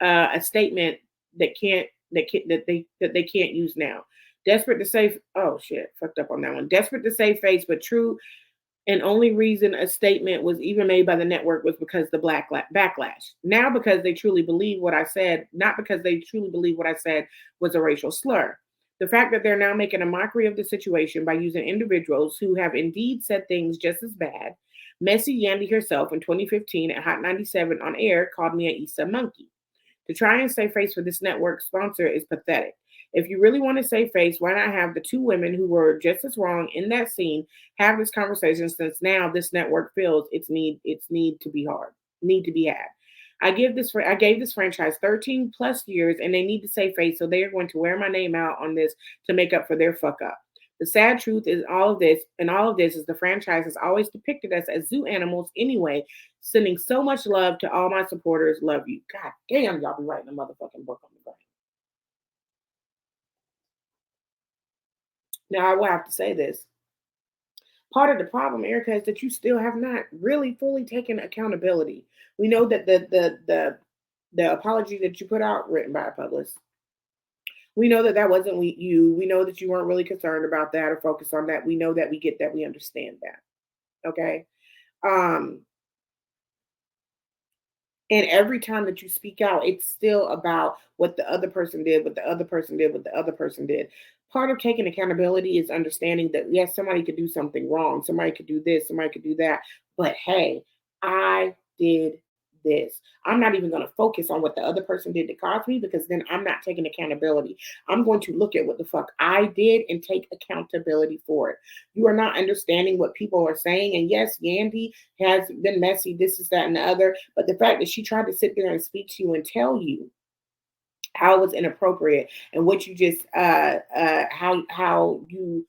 a statement that they can't use now. Desperate to save fucked up on that one. Desperate to save face, but true. And only reason a statement was even made by the network was because the backlash. Now, because they truly believe what I said, not because they truly believe what I said was a racial slur. The fact that they're now making a mockery of the situation by using individuals who have indeed said things just as bad. Messy Yandy herself in 2015 at Hot 97 on air called me a Issa monkey. To try and save face for this network sponsor is pathetic. If you really want to save face, why not have the two women who were just as wrong in that scene have this conversation, since now this network feels its need to be had. I gave this franchise 13 plus years, and they need to save face, so they are going to wear my name out on this to make up for their fuck up. The sad truth is all of this is the franchise has always depicted us as zoo animals anyway, sending so much love to all my supporters. Love you. God damn, y'all be writing a motherfucking book on the brain. Now, I will have to say this. Part of the problem, Erica, is that you still have not really fully taken accountability. We know that the apology that you put out, written by a publicist, we know that wasn't you. We know that you weren't really concerned about that or focused on that. We know that, we get that, we understand that. Okay? And every time that you speak out, it's still about what the other person did, what the other person did, what the other person did. Part of taking accountability is understanding that, yes, somebody could do something wrong. Somebody could do this. Somebody could do that. But hey, I did this. I'm not even going to focus on what the other person did that caused me, because then I'm not taking accountability. I'm going to look at what the fuck I did and take accountability for it. You are not understanding what people are saying. And yes, Yandy has been messy, this is that and the other. But the fact that she tried to sit there and speak to you and tell you how it was inappropriate, and what you just how you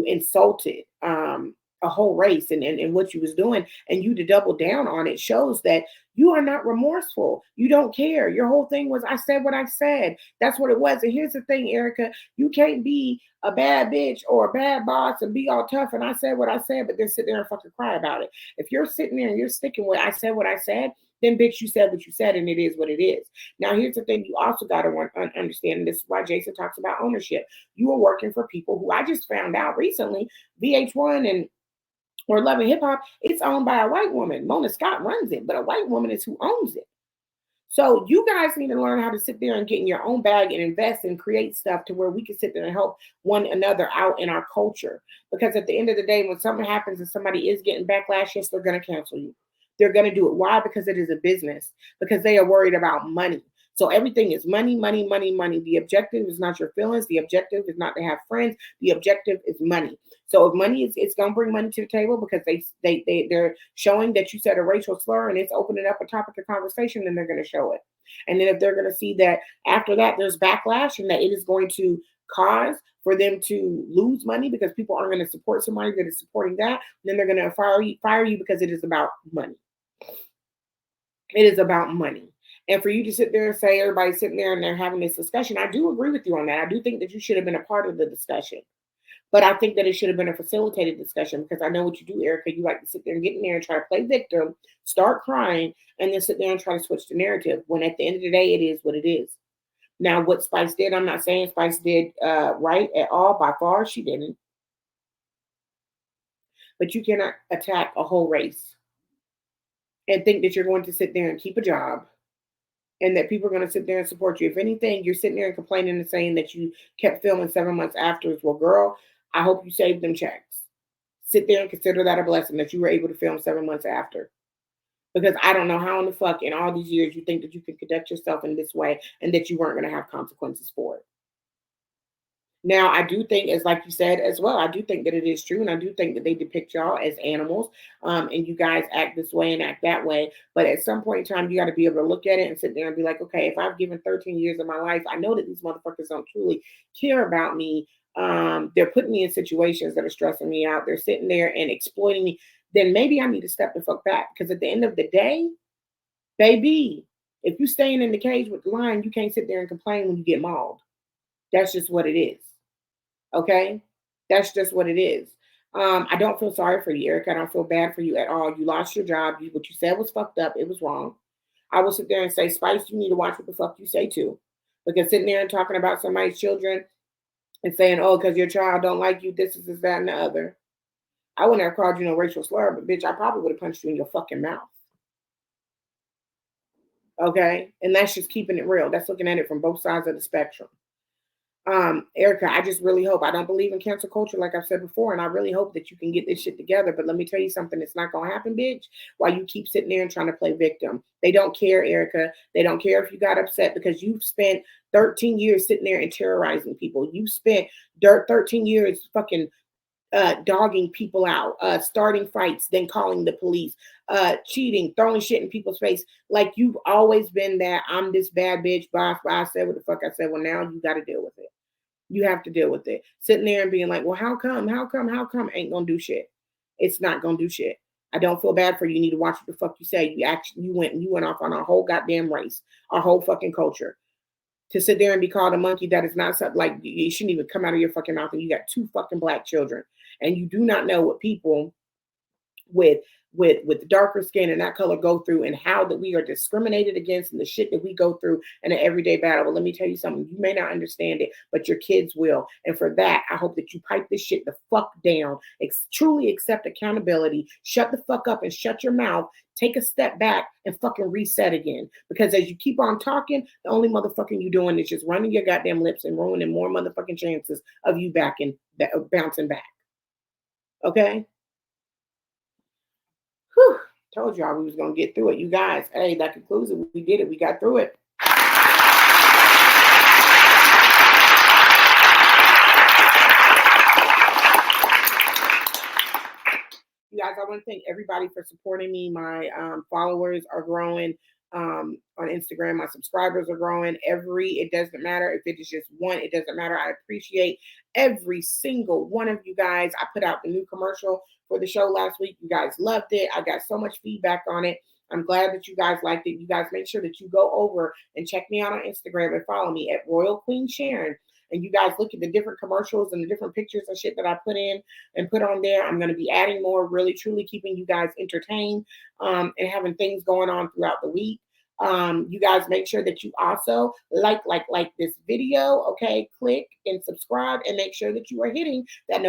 insulted a whole race, and what you was doing, and you to double down on it shows that you are not remorseful. You don't care. Your whole thing was, I said what I said. That's what it was. And here's the thing, Erica, you can't be a bad bitch or a bad boss and be all tough and I said what I said, but then sit there and fucking cry about it. If you're sitting there and you're sticking with I said what I said, then bitch, you said what you said, and it is what it is. Now, here's the thing you also got to understand, and this is why Jason talks about ownership. You are working for people who I just found out recently, VH1 and or Love and Hip Hop, it's owned by a white woman. Mona Scott runs it, but a white woman is who owns it. So you guys need to learn how to sit there and get in your own bag and invest and create stuff to where we can sit there and help one another out in our culture. Because at the end of the day, when something happens and somebody is getting backlash, yes, they're going to cancel you. They're going to do it. Why? Because it is a business. Because they are worried about money. So everything is money, money, money, money. The objective is not your feelings. The objective is not to have friends. The objective is money. So if money is, it's gonna bring money to the table because they're showing that you said a racial slur and it's opening up a topic of conversation, then they're gonna show it. And then if they're gonna see that after that there's backlash and that it is going to cause for them to lose money because people aren't going to support somebody that is supporting that, then they're going to fire you because it is about money. It is about money. And for you to sit there and say everybody's sitting there and they're having this discussion, I do agree with you on that. I do think that you should have been a part of the discussion. But I think that it should have been a facilitated discussion because I know what you do, Erica. You like to sit there and get in there and try to play victim, start crying, and then sit there and try to switch the narrative. When at the end of the day, it is what it is. Now, what Spice did, I'm not saying Spice did right at all. By far, she didn't. But you cannot attack a whole race and think that you're going to sit there and keep a job and that people are going to sit there and support you. If anything, you're sitting there and complaining and saying that you kept filming 7 months afterwards. Well, girl, I hope you saved them checks. Sit there and consider that a blessing that you were able to film 7 months after. Because I don't know how in the fuck in all these years you think that you can conduct yourself in this way and that you weren't going to have consequences for it. Now, I do think, as like you said as well, I do think that it is true. And I do think that they depict y'all as animals and you guys act this way and act that way. But at some point in time, you got to be able to look at it and sit there and be like, okay, if I've given 13 years of my life, I know that these motherfuckers don't truly care about me. They're putting me in situations that are stressing me out. They're sitting there and exploiting me. Then maybe I need to step the fuck back. Because at the end of the day, baby, if you staying in the cage with the lion, you can't sit there and complain when you get mauled. That's just what it is. Okay? That's just what it is. I don't feel sorry for you, Eric. I don't feel bad for you at all. You lost your job. What you said was fucked up. It was wrong. I will sit there and say, Spice, you need to watch what the fuck you say too. Because sitting there and talking about somebody's children and saying, oh, because your child don't like you, this is that, and the other. I wouldn't have called you no racial slur, but bitch, I probably would have punched you in your fucking mouth. Okay? And that's just keeping it real. That's looking at it from both sides of the spectrum. Erica, I just really hope, I don't believe in cancel culture, like I've said before, and I really hope that you can get this shit together. But let me tell you something, it's not going to happen, bitch, while you keep sitting there and trying to play victim. They don't care, Erica. They don't care if you got upset because you've spent 13 years sitting there and terrorizing people. You spent 13 years fucking dogging people out, starting fights, then calling the police, cheating, throwing shit in people's face. Like you've always been that I'm this bad bitch, boss. I said what the fuck I said. Well, now you got to deal with it. You have to deal with it. Sitting there and being like, well, how come? Ain't gonna do shit. It's not gonna do shit. I don't feel bad for you. You need to watch what the fuck you say. You went off on our whole goddamn race, our whole fucking culture. To sit there and be called a monkey, that is not something like you shouldn't even come out of your fucking mouth. And you got 2 fucking black children, and you do not know what people with darker skin and that color go through, and how that we are discriminated against, and the shit that we go through in an everyday battle. But let me tell you something, you may not understand it, but your kids will. And for that, I hope that you pipe this shit the fuck down, truly accept accountability, shut the fuck up and shut your mouth, take a step back and fucking reset again. Because as you keep on talking, the only motherfucking you doing is just running your goddamn lips and ruining more motherfucking chances of you bouncing back. Okay? Whew, told y'all we was going to get through it. You guys, hey, that concludes it. We did it. We got through it. You guys, I want to thank everybody for supporting me. My followers are growing. on Instagram. My subscribers are growing. It doesn't matter if it is just one, it doesn't matter. I appreciate every single one of you guys. I put out the new commercial for the show last week. You guys loved it. I got so much feedback on it. I'm glad that you guys liked it. You guys make sure that you go over and check me out on Instagram and follow me at Royal Queen Sharyn. And you guys look at the different commercials and the different pictures and shit that I put in and put on there. I'm going to be adding more, really, truly keeping you guys entertained and having things going on throughout the week. You guys make sure that you also like this video, okay? Click and subscribe and make sure that you are hitting that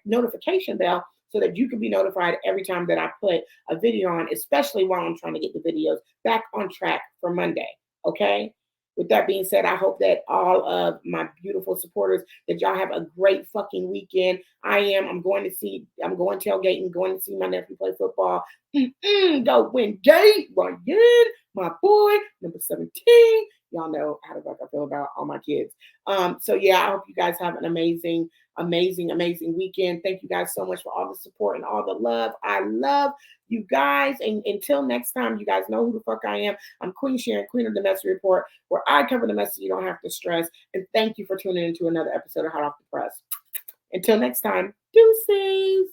notification bell so that you can be notified every time that I put a video on, especially while I'm trying to get the videos back on track for Monday, okay? With that being said, I hope that all of my beautiful supporters, that y'all have a great fucking weekend. I'm going tailgating, going to see my nephew play football. Go win gate, Ryan, my boy, number 17. Y'all know how the fuck I feel about all my kids. So yeah, I hope you guys have an amazing weekend. Thank you guys so much for all the support and all the love. I love you guys. And until next time, you guys know who the fuck I am. I'm Queen Sharyn, Queen of the Message Report, where I cover the message you don't have to stress. And thank you for tuning into another episode of Hot Off the Press. Until next time, deuces.